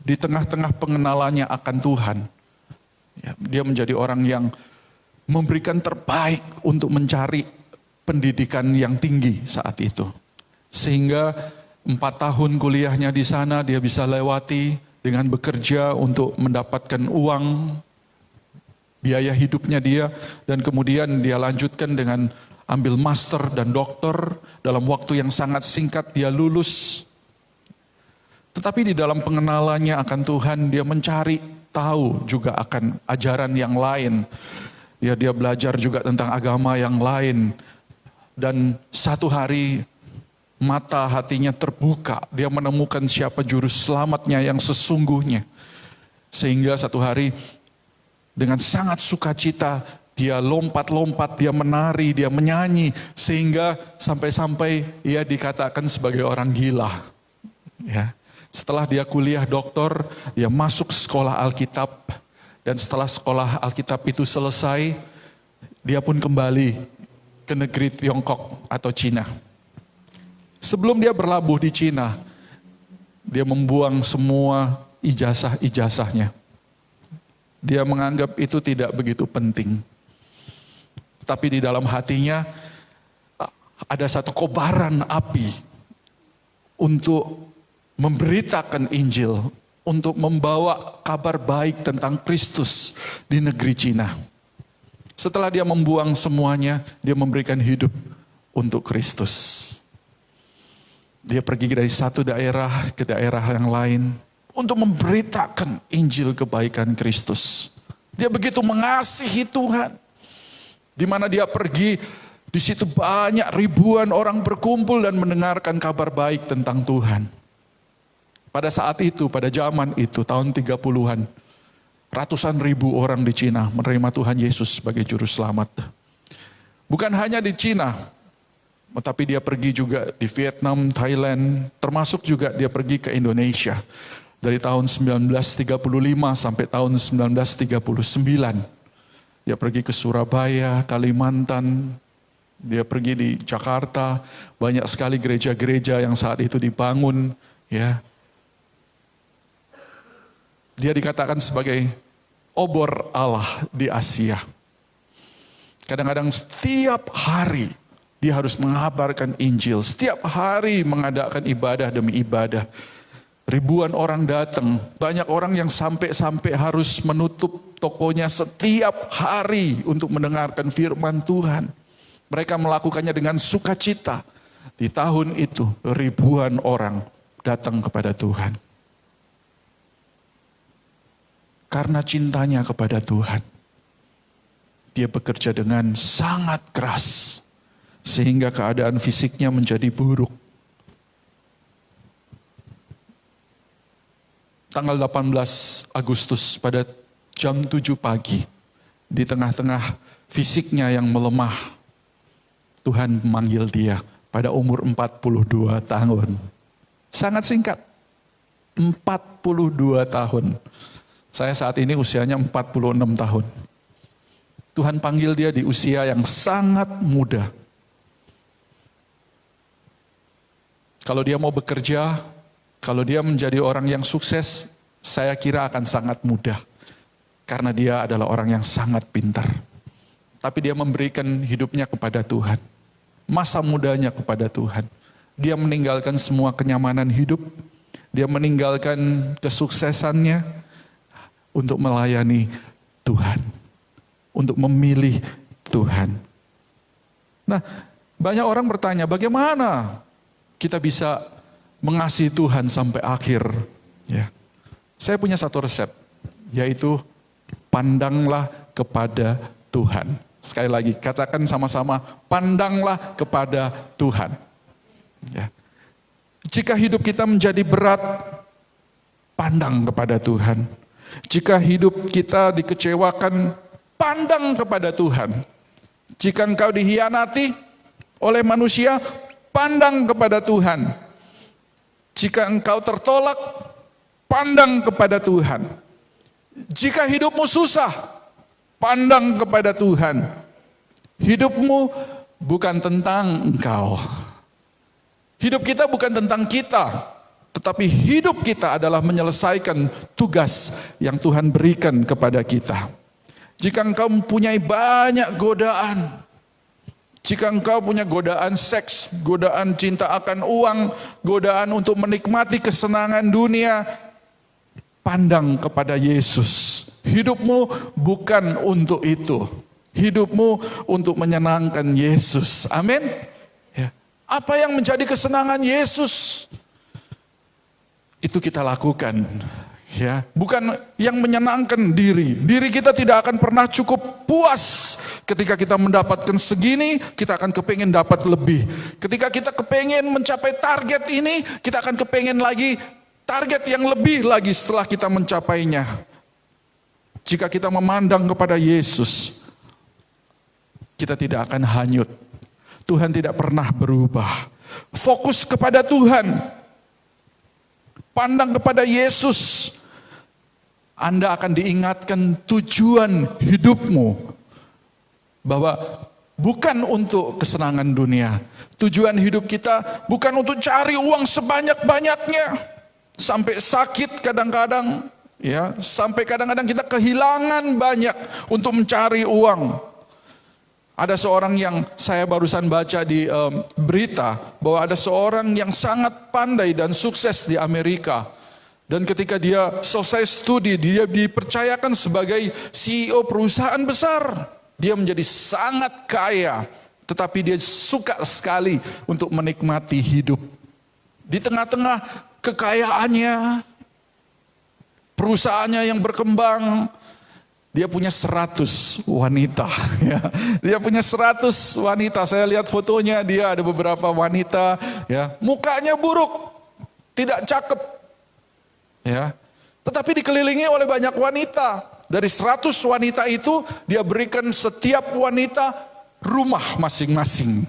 di tengah-tengah pengenalannya akan Tuhan, dia menjadi orang yang memberikan terbaik untuk mencari pendidikan yang tinggi saat itu. Sehingga 4 tahun kuliahnya di sana dia bisa lewati dengan bekerja untuk mendapatkan uang, biaya hidupnya dia, dan kemudian dia lanjutkan dengan ambil master dan doktor, dalam waktu yang sangat singkat dia lulus. Tetapi di dalam pengenalannya akan Tuhan, dia mencari tahu juga akan ajaran yang lain. Ya, dia belajar juga tentang agama yang lain. Dan satu hari mata hatinya terbuka, dia menemukan siapa juru selamatnya yang sesungguhnya. Sehingga satu hari dengan sangat sukacita, dia lompat-lompat, dia menari, dia menyanyi, sehingga sampai-sampai ia dikatakan sebagai orang gila. Ya. Setelah dia kuliah doktor, dia masuk sekolah Alkitab, dan setelah sekolah Alkitab itu selesai, dia pun kembali ke negeri Tiongkok atau Cina. Sebelum dia berlabuh di Cina, dia membuang semua ijazah-ijazahnya. Dia menganggap itu tidak begitu penting. Tapi di dalam hatinya ada satu kobaran api untuk memberitakan Injil, untuk membawa kabar baik tentang Kristus di negeri Cina. Setelah dia membuang semuanya, dia memberikan hidup untuk Kristus. Dia pergi dari satu daerah ke daerah yang lain untuk memberitakan Injil kebaikan Kristus. Dia begitu mengasihi Tuhan. Di mana dia pergi, di situ banyak ribuan orang berkumpul dan mendengarkan kabar baik tentang Tuhan. Pada saat itu, pada zaman itu, tahun 30-an, ratusan ribu orang di Cina menerima Tuhan Yesus sebagai juru selamat. Bukan hanya di Cina, tetapi dia pergi juga di Vietnam, Thailand, termasuk juga dia pergi ke Indonesia. Dari tahun 1935 sampai tahun 1939. Dia pergi ke Surabaya, Kalimantan, dia pergi di Jakarta, banyak sekali gereja-gereja yang saat itu dibangun. Ya. Dia dikatakan sebagai obor Allah di Asia. Kadang-kadang setiap hari dia harus mengabarkan Injil. Setiap hari mengadakan ibadah demi ibadah. Ribuan orang datang. Banyak orang yang sampai harus menutup tokonya setiap hari untuk mendengarkan firman Tuhan. Mereka melakukannya dengan sukacita. Di tahun itu ribuan orang datang kepada Tuhan. Karena cintanya kepada Tuhan. Dia bekerja dengan sangat keras. Sehingga keadaan fisiknya menjadi buruk. Tanggal 18 Agustus pada jam 7 pagi, di tengah-tengah fisiknya yang melemah, Tuhan memanggil dia pada umur 42 tahun. Sangat singkat, 42 tahun. Saya saat ini usianya 46 tahun. Tuhan panggil dia di usia yang sangat muda. Kalau dia mau bekerja, kalau dia menjadi orang yang sukses, saya kira akan sangat mudah. Karena dia adalah orang yang sangat pintar. Tapi dia memberikan hidupnya kepada Tuhan. Masa mudanya kepada Tuhan. Dia meninggalkan semua kenyamanan hidup. Dia meninggalkan kesuksesannya untuk melayani Tuhan. Untuk memilih Tuhan. Nah, banyak orang bertanya, bagaimana kita bisa mengasihi Tuhan sampai akhir. Ya. Saya punya satu resep, yaitu pandanglah kepada Tuhan. Sekali lagi, katakan sama-sama, pandanglah kepada Tuhan. Ya. Jika hidup kita menjadi berat, pandang kepada Tuhan. Jika hidup kita dikecewakan, pandang kepada Tuhan. Jika engkau dihianati oleh manusia, pandang kepada Tuhan. Jika engkau tertolak, pandang kepada Tuhan. Jika hidupmu susah, pandang kepada Tuhan. Hidupmu bukan tentang engkau. Hidup kita bukan tentang kita, tetapi hidup kita adalah menyelesaikan tugas yang Tuhan berikan kepada kita. Jika engkau mempunyai banyak godaan, jika engkau punya godaan seks, godaan cinta akan uang, godaan untuk menikmati kesenangan dunia, pandang kepada Yesus. Hidupmu bukan untuk itu. Hidupmu untuk menyenangkan Yesus. Amin. Ya. Apa yang menjadi kesenangan Yesus? Itu kita lakukan. Ya, bukan yang menyenangkan diri. Diri kita tidak akan pernah cukup puas. Ketika kita mendapatkan segini, kita akan kepengen dapat lebih. Ketika kita kepengen mencapai target ini, kita akan kepengen lagi target yang lebih lagi setelah kita mencapainya. Jika kita memandang kepada Yesus, kita tidak akan hanyut. Tuhan tidak pernah berubah. Fokus kepada Tuhan. Pandang kepada Yesus. Anda akan diingatkan tujuan hidupmu. Bahwa bukan untuk kesenangan dunia. Tujuan hidup kita bukan untuk cari uang sebanyak-banyaknya. Sampai sakit kadang-kadang. Ya, sampai kadang-kadang kita kehilangan banyak untuk mencari uang. Ada seorang yang saya barusan baca di berita. Bahwa ada seorang yang sangat pandai dan sukses di Amerika. Dan ketika dia selesai studi, dia dipercayakan sebagai CEO perusahaan besar. Dia menjadi sangat kaya, tetapi dia suka sekali untuk menikmati hidup. Di tengah-tengah kekayaannya, perusahaannya yang berkembang, Dia punya 100 wanita. Ya. Dia punya 100 wanita. Saya lihat fotonya, dia ada beberapa wanita. Ya. Mukanya buruk, tidak cakep. Ya. Tetapi dikelilingi oleh banyak wanita. Dari 100 wanita itu, dia berikan setiap wanita rumah masing-masing.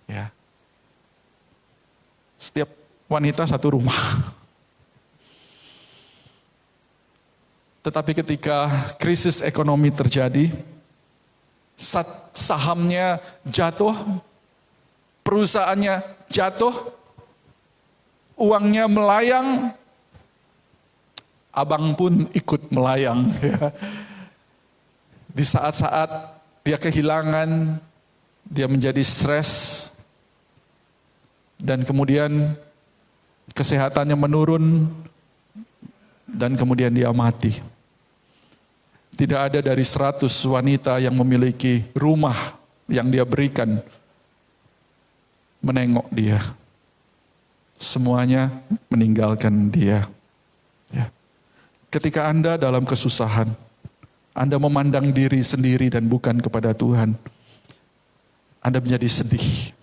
Ya. Setiap wanita satu rumah. Tetapi ketika krisis ekonomi terjadi, sahamnya jatuh, perusahaannya jatuh, uangnya melayang, abang pun ikut melayang. Ya. Di saat-saat dia kehilangan, dia menjadi stres, dan kemudian kesehatannya menurun, dan kemudian dia mati. Tidak ada dari 100 wanita yang memiliki rumah yang dia berikan menengok dia. Semuanya meninggalkan dia. Ya. Ketika Anda dalam kesusahan, Anda memandang diri sendiri dan bukan kepada Tuhan, Anda menjadi sedih.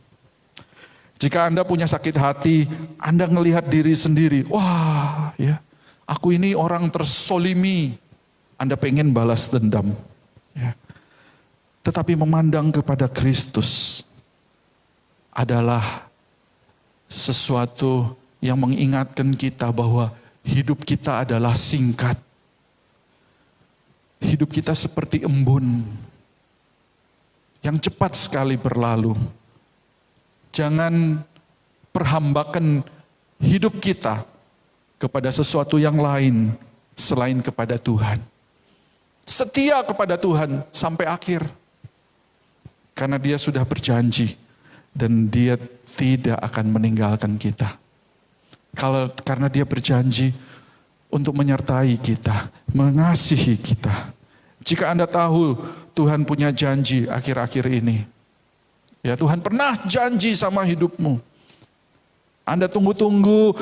Jika Anda punya sakit hati, Anda melihat diri sendiri, wah ya, aku ini orang tersolimi. Anda pengen balas dendam. Ya. Tetapi memandang kepada Kristus adalah sesuatu yang mengingatkan kita bahwa hidup kita adalah singkat. Hidup kita seperti embun yang cepat sekali berlalu. Jangan perhambakan hidup kita kepada sesuatu yang lain selain kepada Tuhan. Setia kepada Tuhan sampai akhir. Karena dia sudah berjanji dan dia tidak akan meninggalkan kita. Karena dia berjanji untuk menyertai kita, mengasihi kita. Jika Anda tahu Tuhan punya janji akhir-akhir ini. Ya, Tuhan pernah janji sama hidupmu. Anda tunggu-tunggu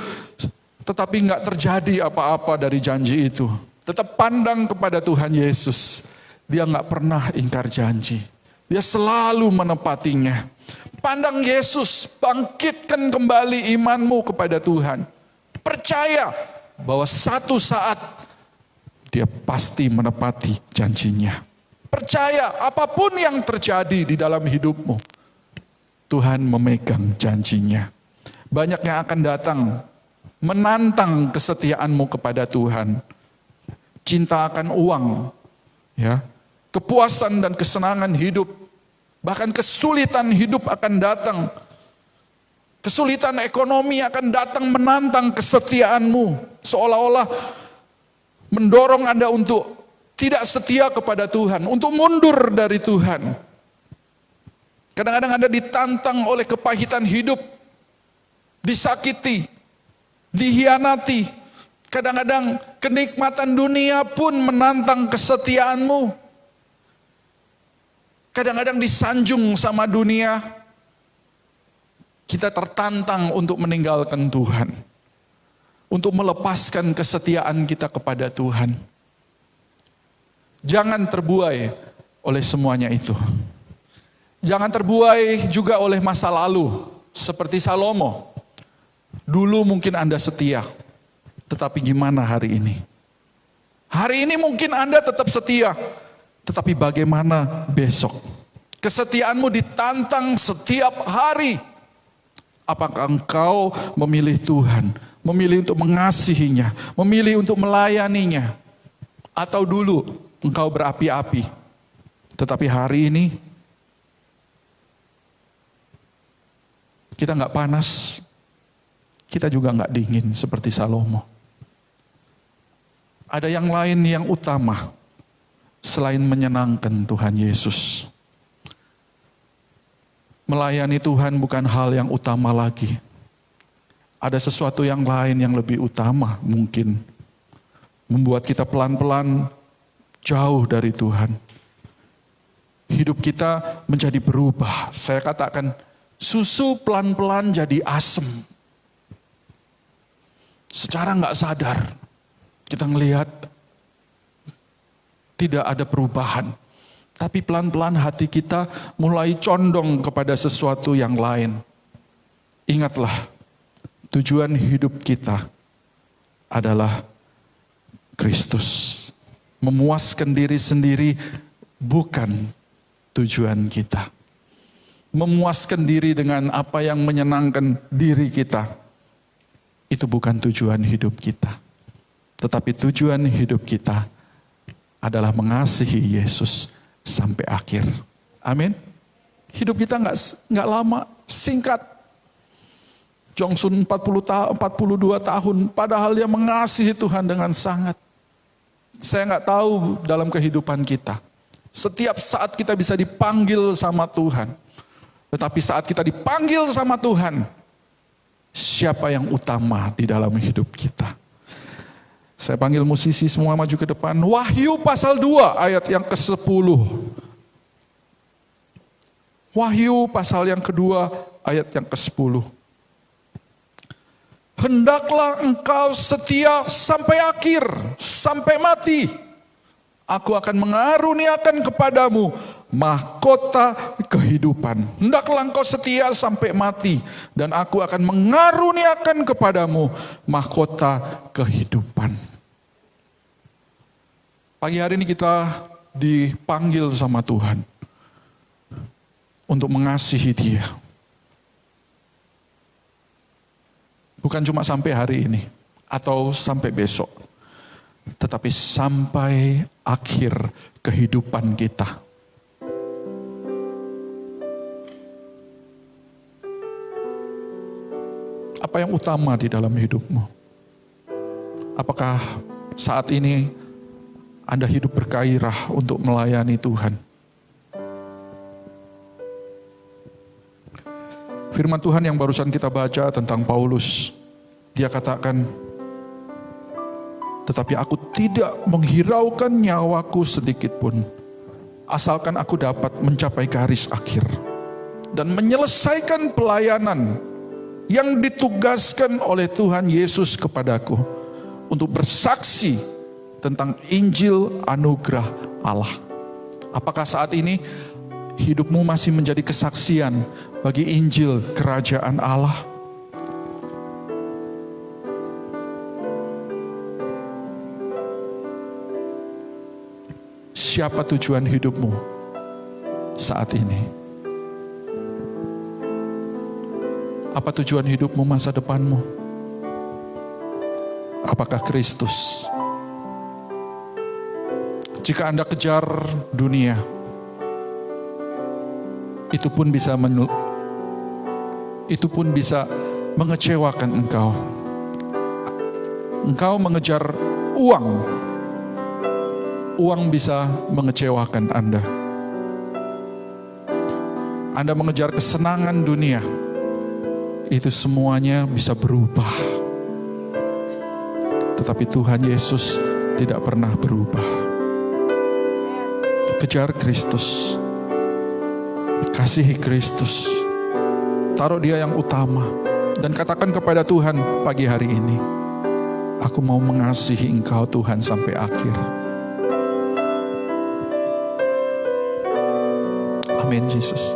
tetapi nggak terjadi apa-apa dari janji itu. Tetap pandang kepada Tuhan Yesus. Dia nggak pernah ingkar janji. Dia selalu menepatinya. Pandang Yesus, bangkitkan kembali imanmu kepada Tuhan. Percaya bahwa satu saat dia pasti menepati janjinya. Percaya apapun yang terjadi di dalam hidupmu, Tuhan memegang janjinya. Banyak yang akan datang menantang kesetiaanmu kepada Tuhan. Cinta akan uang, ya, kepuasan dan kesenangan hidup, bahkan kesulitan hidup akan datang. Kesulitan ekonomi akan datang menantang kesetiaanmu, seolah-olah mendorong Anda untuk tidak setia kepada Tuhan, untuk mundur dari Tuhan. Kadang-kadang Anda ditantang oleh kepahitan hidup, disakiti, dihianati. Kadang-kadang kenikmatan dunia pun menantang kesetiaanmu. Kadang-kadang disanjung sama dunia. Kita tertantang untuk meninggalkan Tuhan. Untuk melepaskan kesetiaan kita kepada Tuhan. Jangan terbuai oleh semuanya itu. Jangan terbuai juga oleh masa lalu. Seperti Salomo. Dulu mungkin Anda setia. Tetapi gimana hari ini? Hari ini mungkin Anda tetap setia. Tetapi bagaimana besok? Kesetiaanmu ditantang setiap hari. Apakah engkau memilih Tuhan? Memilih untuk mengasihinya? Memilih untuk melayaninya? Atau dulu engkau berapi-api? Tetapi hari ini kita nggak panas. Kita juga nggak dingin seperti Salomo. Ada yang lain yang utama selain menyenangkan Tuhan Yesus. Melayani Tuhan bukan hal yang utama lagi. Ada sesuatu yang lain yang lebih utama mungkin. Membuat kita pelan-pelan jauh dari Tuhan. Hidup kita menjadi berubah. Saya katakan susu pelan-pelan jadi asem. Secara nggak sadar kita ngelihat tidak ada perubahan. Tapi pelan-pelan hati kita mulai condong kepada sesuatu yang lain. Ingatlah, tujuan hidup kita adalah Kristus. Memuaskan diri sendiri bukan tujuan kita. Memuaskan diri dengan apa yang menyenangkan diri kita, itu bukan tujuan hidup kita. Tetapi tujuan hidup kita adalah mengasihi Yesus sampai akhir. Amin. Hidup kita nggak lama, singkat. Jongsun 42 tahun, padahal dia mengasihi Tuhan dengan sangat. Saya nggak tahu dalam kehidupan kita. Setiap saat kita bisa dipanggil sama Tuhan. Tetapi saat kita dipanggil sama Tuhan, siapa yang utama di dalam hidup kita? Saya panggil musisi semua maju ke depan. Wahyu pasal 2 ayat yang ke-10. Wahyu pasal yang kedua ayat yang ke-10. Hendaklah engkau setia sampai akhir, sampai mati. Aku akan mengaruniakan kepadamu mahkota kehidupan. Hendaklah engkau setia sampai mati, dan aku akan mengaruniakan kepadamu mahkota kehidupan. Pagi hari ini kita dipanggil sama Tuhan untuk mengasihi Dia. Bukan cuma sampai hari ini atau sampai besok, tetapi sampai akhir kehidupan kita. Apa yang utama di dalam hidupmu? Apakah saat ini Anda hidup bergairah untuk melayani Tuhan? Firman Tuhan yang barusan kita baca tentang Paulus, dia katakan, tetapi aku tidak menghiraukan nyawaku sedikit pun, asalkan aku dapat mencapai garis akhir dan menyelesaikan pelayanan yang ditugaskan oleh Tuhan Yesus kepadaku untuk bersaksi tentang Injil anugerah Allah. Apakah saat ini hidupmu masih menjadi kesaksian bagi Injil kerajaan Allah? Siapa tujuan hidupmu saat ini? Apa tujuan hidupmu, masa depanmu? Apakah Kristus? Jika Anda kejar dunia, itu pun bisa mengecewakan engkau. Engkau mengejar uang, uang bisa mengecewakan Anda. Anda mengejar kesenangan dunia, itu semuanya bisa berubah. Tetapi Tuhan Yesus tidak pernah berubah. Kejar Kristus, kasihi Kristus, taruh Dia yang utama, dan katakan kepada Tuhan pagi hari ini, aku mau mengasihi Engkau Tuhan sampai akhir. Amin, Yesus.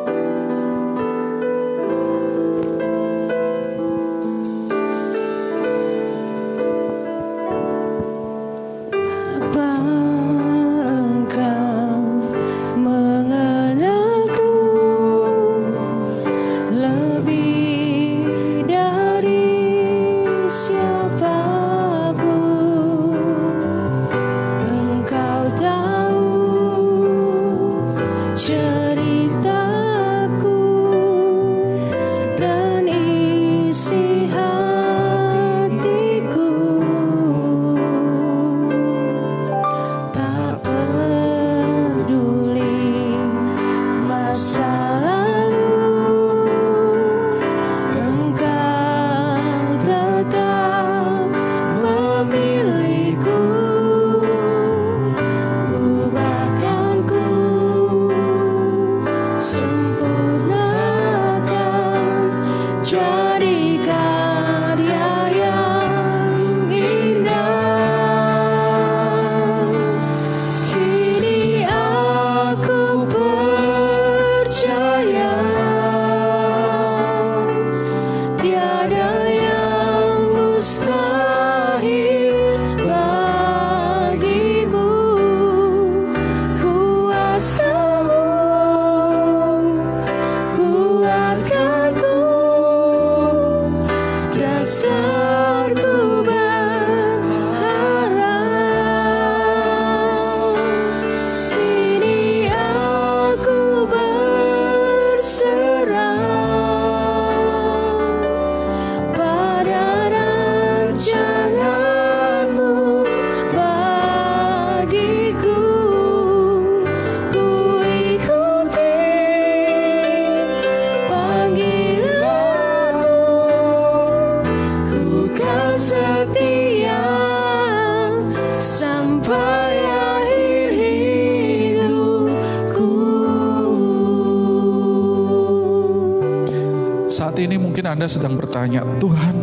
ini mungkin Anda sedang bertanya, Tuhan,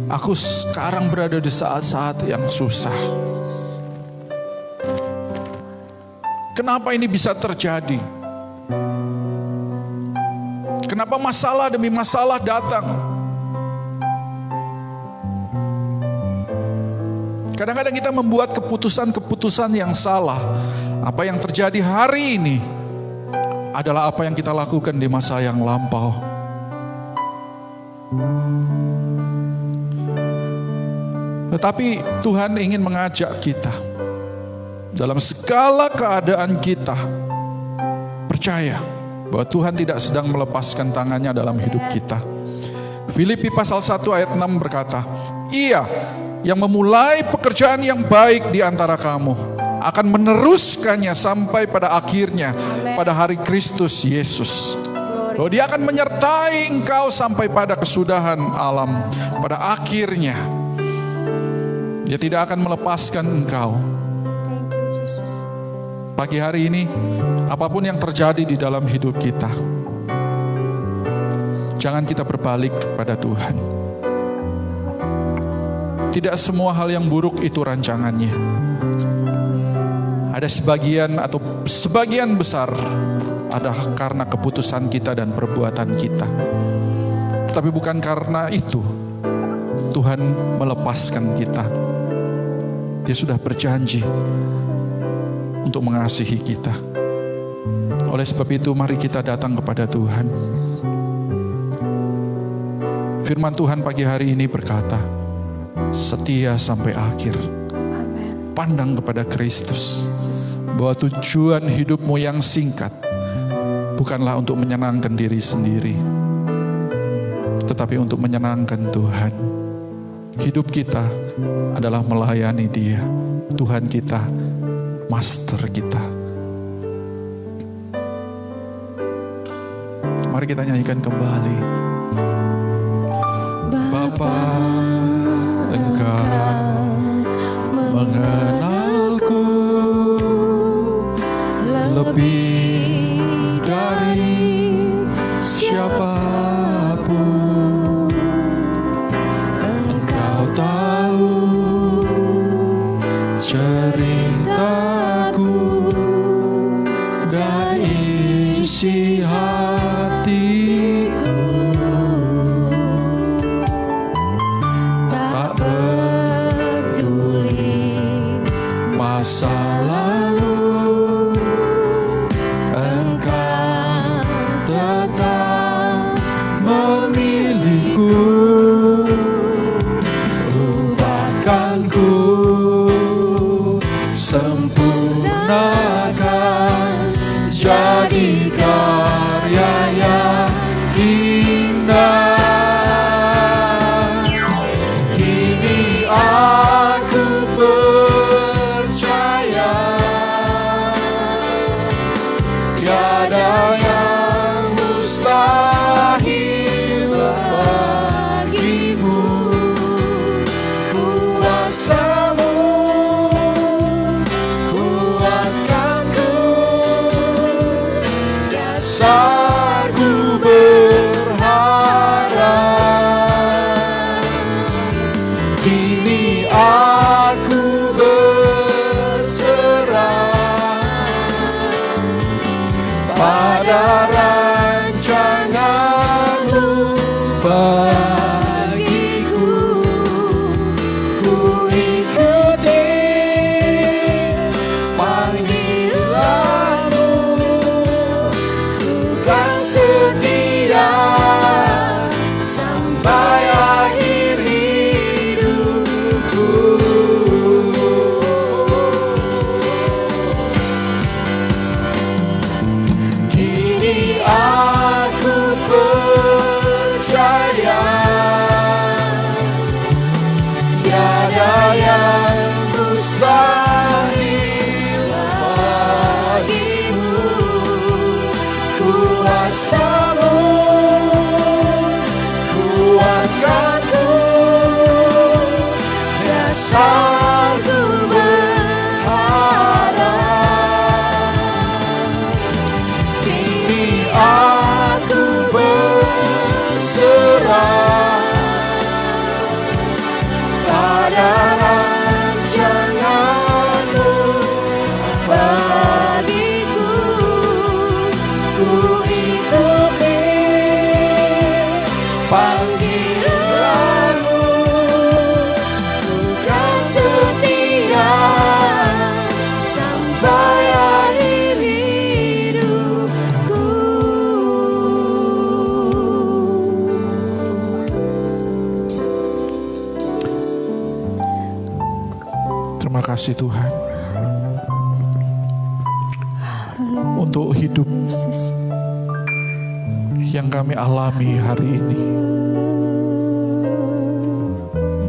aku sekarang berada di saat-saat yang susah. Kenapa ini bisa terjadi? Kenapa masalah demi masalah datang? Kadang-kadang kita membuat keputusan-keputusan yang salah. Apa yang terjadi hari ini adalah apa yang kita lakukan di masa yang lampau. Tetapi Tuhan ingin mengajak kita dalam segala keadaan kita percaya bahwa Tuhan tidak sedang melepaskan tangannya dalam hidup kita. Filipi pasal 1 ayat 6 berkata, Ia yang memulai pekerjaan yang baik di antara kamu akan meneruskannya sampai pada akhirnya pada hari Kristus Yesus. Bahwa Dia akan menyertai engkau sampai pada kesudahan alam, pada akhirnya. Dia tidak akan melepaskan engkau. Pagi hari ini, apapun yang terjadi di dalam hidup kita, jangan kita berbalik kepada Tuhan. Tidak semua hal yang buruk itu rancangannya. Ada sebagian atau sebagian besar ada karena keputusan kita dan perbuatan kita. Tapi bukan karena itu Tuhan melepaskan kita. Dia sudah berjanji untuk mengasihi kita. Oleh sebab itu mari kita datang kepada Tuhan. Firman Tuhan pagi hari ini berkata, setia sampai akhir. Pandang kepada Kristus, bahwa tujuan hidupmu yang singkat bukanlah untuk menyenangkan diri sendiri, tetapi untuk menyenangkan Tuhan. Hidup kita adalah melayani Dia. Tuhan kita, Master kita. Mari kita nyanyikan kembali. Bapa, Engkau mengenalku lebih dari siapapun. Engkau tahu ceritaku dan isi hatiku. Tak peduli masa lalu, Engkau tetap memilihku. Ubahkanku, sempurnakan, jadi karya yang indah. Kini aku percaya, tiada yang mustahil bagimu. Kuasamu kuatkanku, dasarku berharap. Kini aku berserah pada rancangan-Mu bagiku. Ku ikuti panggilan-Mu, ku kan setia sampai akhir hidupku. Kini aku percaya, tiada yang mustahil bagimu. Kuasa-Mu kuatkanku, dasarku berharap. Kini aku berserah panggilanmu, ku kan setia sampai akhir hidupku. Terima kasih Tuhan untuk hidup Yesus. yang kami alami hari ini.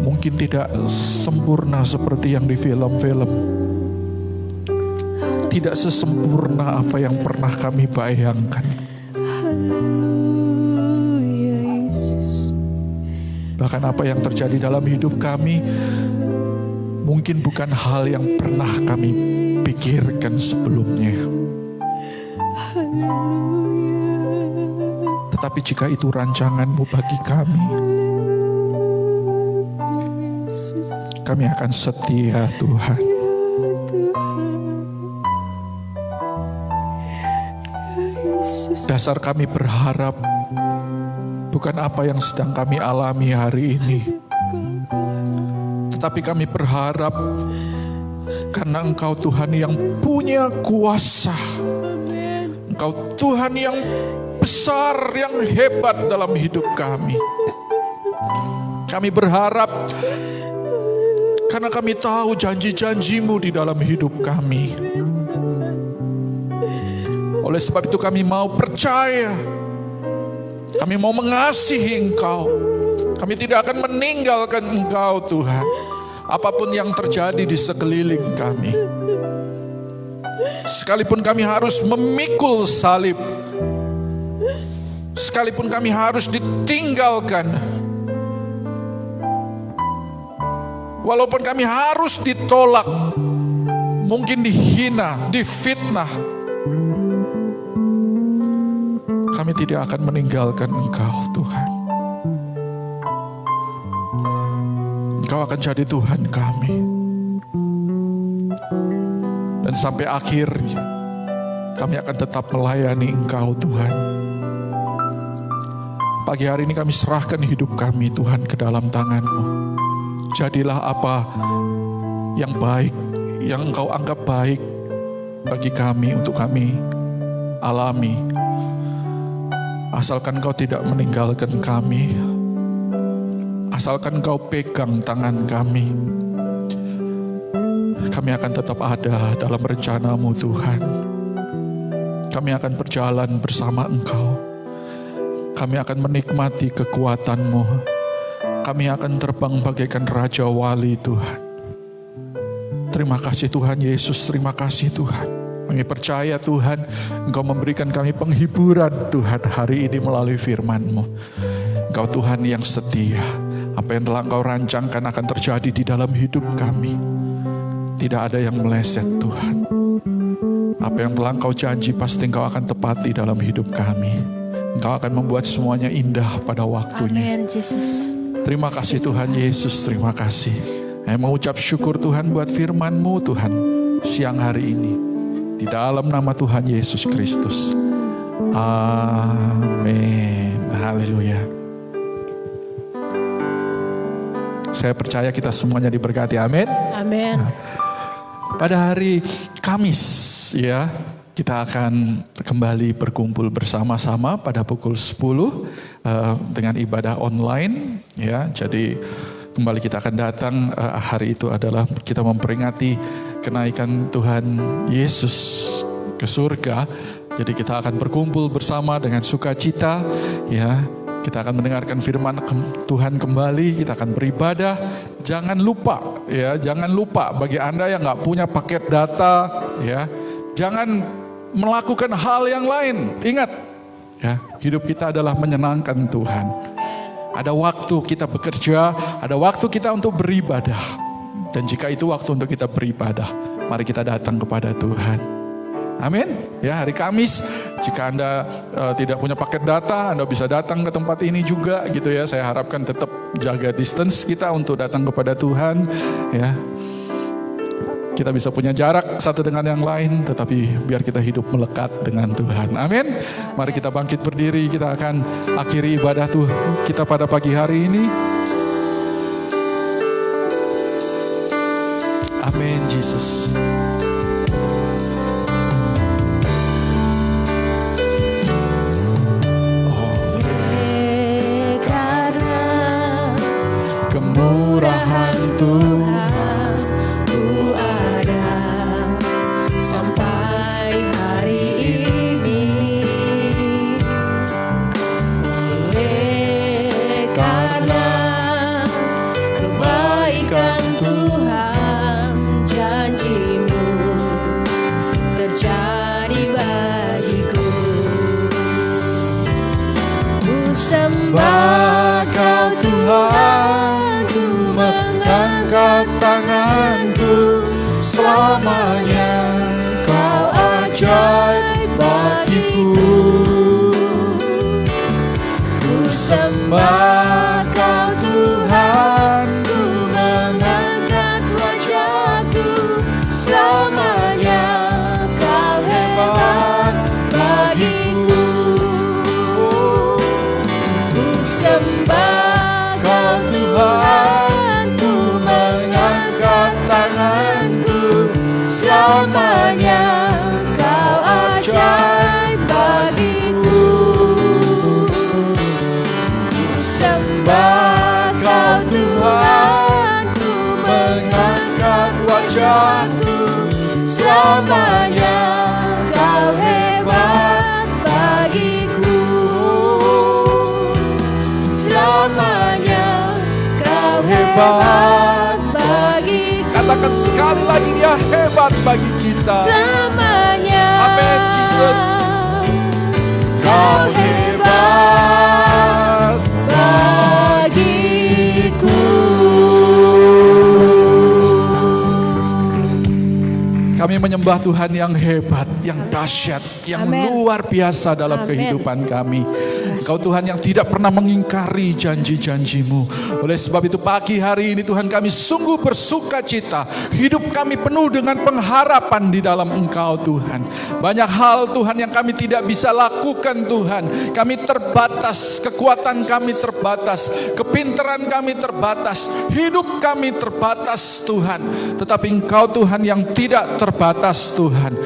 Mungkin tidak sempurna seperti yang di film-film, tidak sesempurna apa yang pernah kami bayangkan. Haleluya Yesus. Bahkan apa yang terjadi dalam hidup kami mungkin bukan hal yang pernah kami pikirkan sebelumnya. Tetapi jika itu rancangan-Mu bagi kami akan setia Tuhan. Dasar kami berharap bukan apa yang sedang kami alami hari ini, tetapi kami berharap karena Engkau Tuhan yang punya kuasa, Engkau Tuhan yang besar, yang hebat dalam hidup kami. Kami berharap karena kami tahu janji-janji-Mu di dalam hidup kami. Oleh sebab itu kami mau percaya, kami mau mengasihi Engkau. Kami tidak akan meninggalkan Engkau Tuhan, apapun yang terjadi di sekeliling kami. Sekalipun kami harus memikul salib, sekalipun kami harus ditinggalkan, walaupun kami harus ditolak, mungkin dihina, difitnah, kami tidak akan meninggalkan Engkau Tuhan. Engkau akan jadi Tuhan kami. Dan sampai akhir kami akan tetap melayani Engkau Tuhan. Pagi hari ini kami serahkan hidup kami Tuhan ke dalam tangan-Mu. Jadilah apa yang baik, yang Engkau anggap baik bagi kami, untuk kami alami. Asalkan Engkau tidak meninggalkan kami, asalkan Engkau pegang tangan kami, kami akan tetap ada dalam rencana-Mu Tuhan. Kami akan berjalan bersama Engkau. Kami akan menikmati kekuatan-Mu. Kami akan terbang bagaikan Raja Wali Tuhan. Terima kasih Tuhan Yesus, terima kasih Tuhan. Kami percaya Tuhan, Engkau memberikan kami penghiburan Tuhan hari ini melalui firman-Mu. Engkau Tuhan yang setia. Apa yang telah Engkau rancangkan akan terjadi di dalam hidup kami. Tidak ada yang meleset Tuhan. Apa yang telah Engkau janji pasti Engkau akan tepati dalam hidup kami. Engkau akan membuat semuanya indah pada waktunya. Amin Yesus. Terima kasih Tuhan Yesus, terima kasih. Saya mengucap syukur Tuhan buat firman-Mu Tuhan siang hari ini. Di dalam nama Tuhan Yesus Kristus. Amin. Haleluya. Saya percaya kita semuanya diberkati. Amin. Amin. Pada hari Kamis ya, kita akan kembali berkumpul bersama-sama pada pukul 10 dengan ibadah online ya. Jadi kembali kita akan datang, hari itu adalah kita memperingati kenaikan Tuhan Yesus ke surga. Jadi kita akan berkumpul bersama dengan sukacita ya. Kita akan mendengarkan firman Tuhan kembali, kita akan beribadah. Jangan lupa ya, jangan lupa bagi Anda yang gak punya paket data ya, jangan melakukan hal yang lain. Ingat ya, hidup kita adalah menyenangkan Tuhan. Ada waktu kita bekerja, ada waktu kita untuk beribadah. Dan jika itu waktu untuk kita beribadah, mari kita datang kepada Tuhan. Amin. Ya, hari Kamis, jika Anda tidak punya paket data, Anda bisa datang ke tempat ini juga gitu ya. Saya harapkan tetap jaga distance kita untuk datang kepada Tuhan ya. Kita bisa punya jarak satu dengan yang lain, tetapi biar kita hidup melekat dengan Tuhan. Amin. Mari kita bangkit berdiri, kita akan akhiri ibadah Tuhan kita pada pagi hari ini. Amin, Jesus. Kemurahan Tuhan Ku ada sampai hari ini, oleh karena kebaikan Tuhan, janji-Mu terjadi bagiku. Ku sembah Kau Tuhan, ku mengangkat tanganku, selamanya Kau ajaib bagiku. Ku sembah Kau Tuhan, ku mengangkat wajahku, selamanya Kau hebat bagiku. Ku sembah Kau Tuhan, ku mengangkat tanganku, selamanya Kau ajaib bagiku. Ku sembah Kau Tuhan, ku mengangkat wajahku, selamanya Kau hebat bagiku. Selamanya Kau hebat bagiku. Katakan sekali lagi, Dia hebat bagi kita. Selamanya Amin, Jesus. Kau hebat bagiku. Kami menyembah Tuhan yang hebat, yang dahsyat, yang Amin. luar biasa dalam Amin. kehidupan kami. Engkau Tuhan yang tidak pernah mengingkari janji-janji-Mu. Oleh sebab itu pagi hari ini Tuhan, kami sungguh bersuka cita. Hidup kami penuh dengan pengharapan di dalam Engkau Tuhan. Banyak hal Tuhan yang kami tidak bisa lakukan Tuhan. Kami terbatas, kekuatan kami terbatas, kepintaran kami terbatas, hidup kami terbatas Tuhan. Tetapi Engkau Tuhan yang tidak terbatas Tuhan.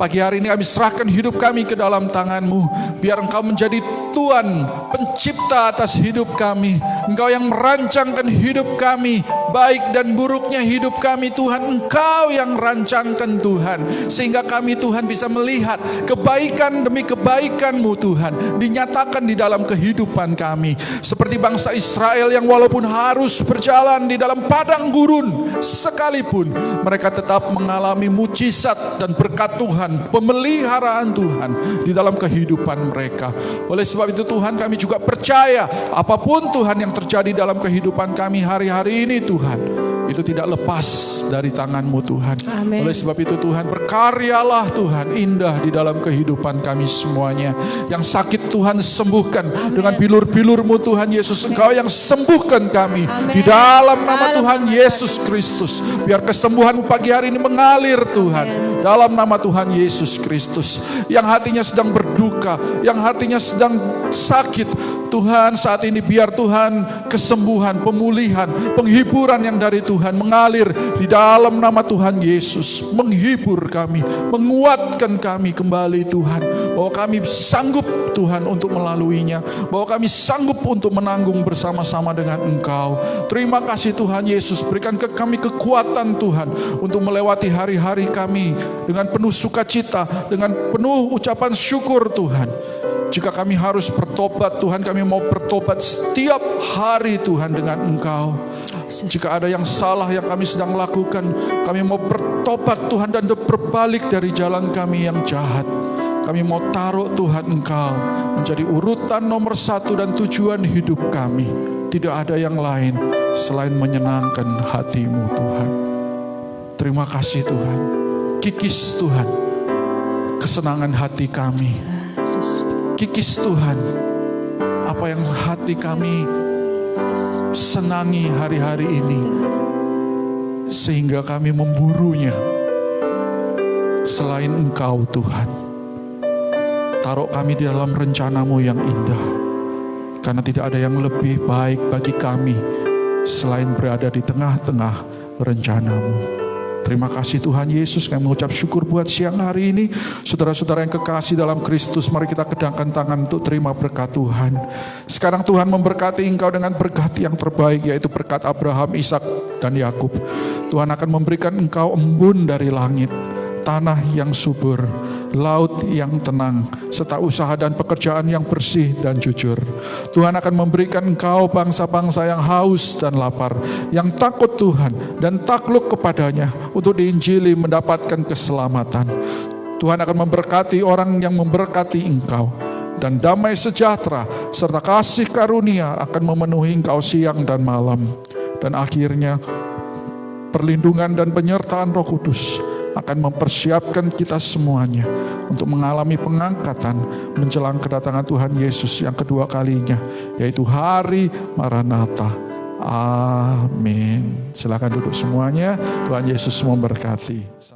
Pagi hari ini kami serahkan hidup kami ke dalam tangan-Mu. Biar Engkau menjadi Tuhan, pencipta atas hidup kami. Engkau yang merancangkan hidup kami, baik dan buruknya hidup kami Tuhan. Engkau yang rancangkan Tuhan. Sehingga kami Tuhan bisa melihat kebaikan demi kebaikan-Mu Tuhan dinyatakan di dalam kehidupan kami. Seperti bangsa Israel yang walaupun harus berjalan di dalam padang gurun sekalipun, mereka tetap mengalami mujizat dan berkat Tuhan, pemeliharaan Tuhan di dalam kehidupan mereka. Oleh sebab itu Tuhan, kami juga percaya apapun Tuhan yang terjadi dalam kehidupan kami hari-hari ini Tuhan, itu tidak lepas dari tangan-Mu Tuhan. Amin. Oleh sebab itu Tuhan, berkaryalah Tuhan indah di dalam kehidupan kami semuanya. Yang sakit Tuhan sembuhkan. Dengan bilur-bilur-Mu Tuhan Yesus, Engkau yang sembuhkan kami. Amin. Di dalam nama Tuhan Yesus Kristus. Biar kesembuhan-Mu pagi hari ini mengalir Tuhan. Dalam nama Tuhan Yesus Kristus. Yang hatinya sedang berduka, yang hatinya sedang sakit, Tuhan saat ini biar Tuhan kesembuhan, pemulihan, penghiburan yang dari Tuhan mengalir di dalam nama Tuhan Yesus. Menghibur kami, menguatkan kami kembali Tuhan. Bahwa kami sanggup Tuhan untuk melaluinya. Bahwa kami sanggup untuk menanggung bersama-sama dengan Engkau. Terima kasih Tuhan Yesus, berikan ke kami kekuatan Tuhan untuk melewati hari-hari kami dengan penuh sukacita, dengan penuh ucapan syukur Tuhan. Jika kami harus bertobat Tuhan, kami mau bertobat setiap hari Tuhan dengan Engkau. Jika ada yang salah yang kami sedang lakukan, kami mau bertobat Tuhan dan berbalik dari jalan kami yang jahat. Kami mau taruh Tuhan Engkau menjadi urutan nomor 1 dan tujuan hidup kami. Tidak ada yang lain selain menyenangkan hati-Mu Tuhan. Terima kasih Tuhan. Kikis Tuhan kesenangan hati kami. Kikis Tuhan apa yang hati kami senangi hari-hari ini. sehingga kami memburunya. Selain Engkau Tuhan, taruh kami di dalam rencana-Mu yang indah, karena tidak ada yang lebih baik bagi kami selain berada di tengah-tengah rencana-Mu. Terima kasih Tuhan Yesus, kami mengucap syukur buat siang hari ini. Saudara-saudara yang kekasih dalam Kristus, mari kita kedangkan tangan untuk terima berkat Tuhan. Sekarang Tuhan memberkati engkau dengan berkat yang terbaik, yaitu berkat Abraham, Ishak, dan Yakub. Tuhan akan memberikan engkau embun dari langit, tanah yang subur, laut yang tenang, serta usaha dan pekerjaan yang bersih dan jujur. Tuhan akan memberikan engkau bangsa-bangsa yang haus dan lapar, yang takut Tuhan dan takluk kepadanya untuk diinjili mendapatkan keselamatan. Tuhan akan memberkati orang yang memberkati engkau, dan damai sejahtera serta kasih karunia akan memenuhi engkau siang dan malam. Dan akhirnya perlindungan dan penyertaan Roh Kudus akan mempersiapkan kita semuanya untuk mengalami pengangkatan menjelang kedatangan Tuhan Yesus yang kedua kalinya, yaitu hari Maranatha. Amin. Silakan duduk semuanya. Tuhan Yesus memberkati.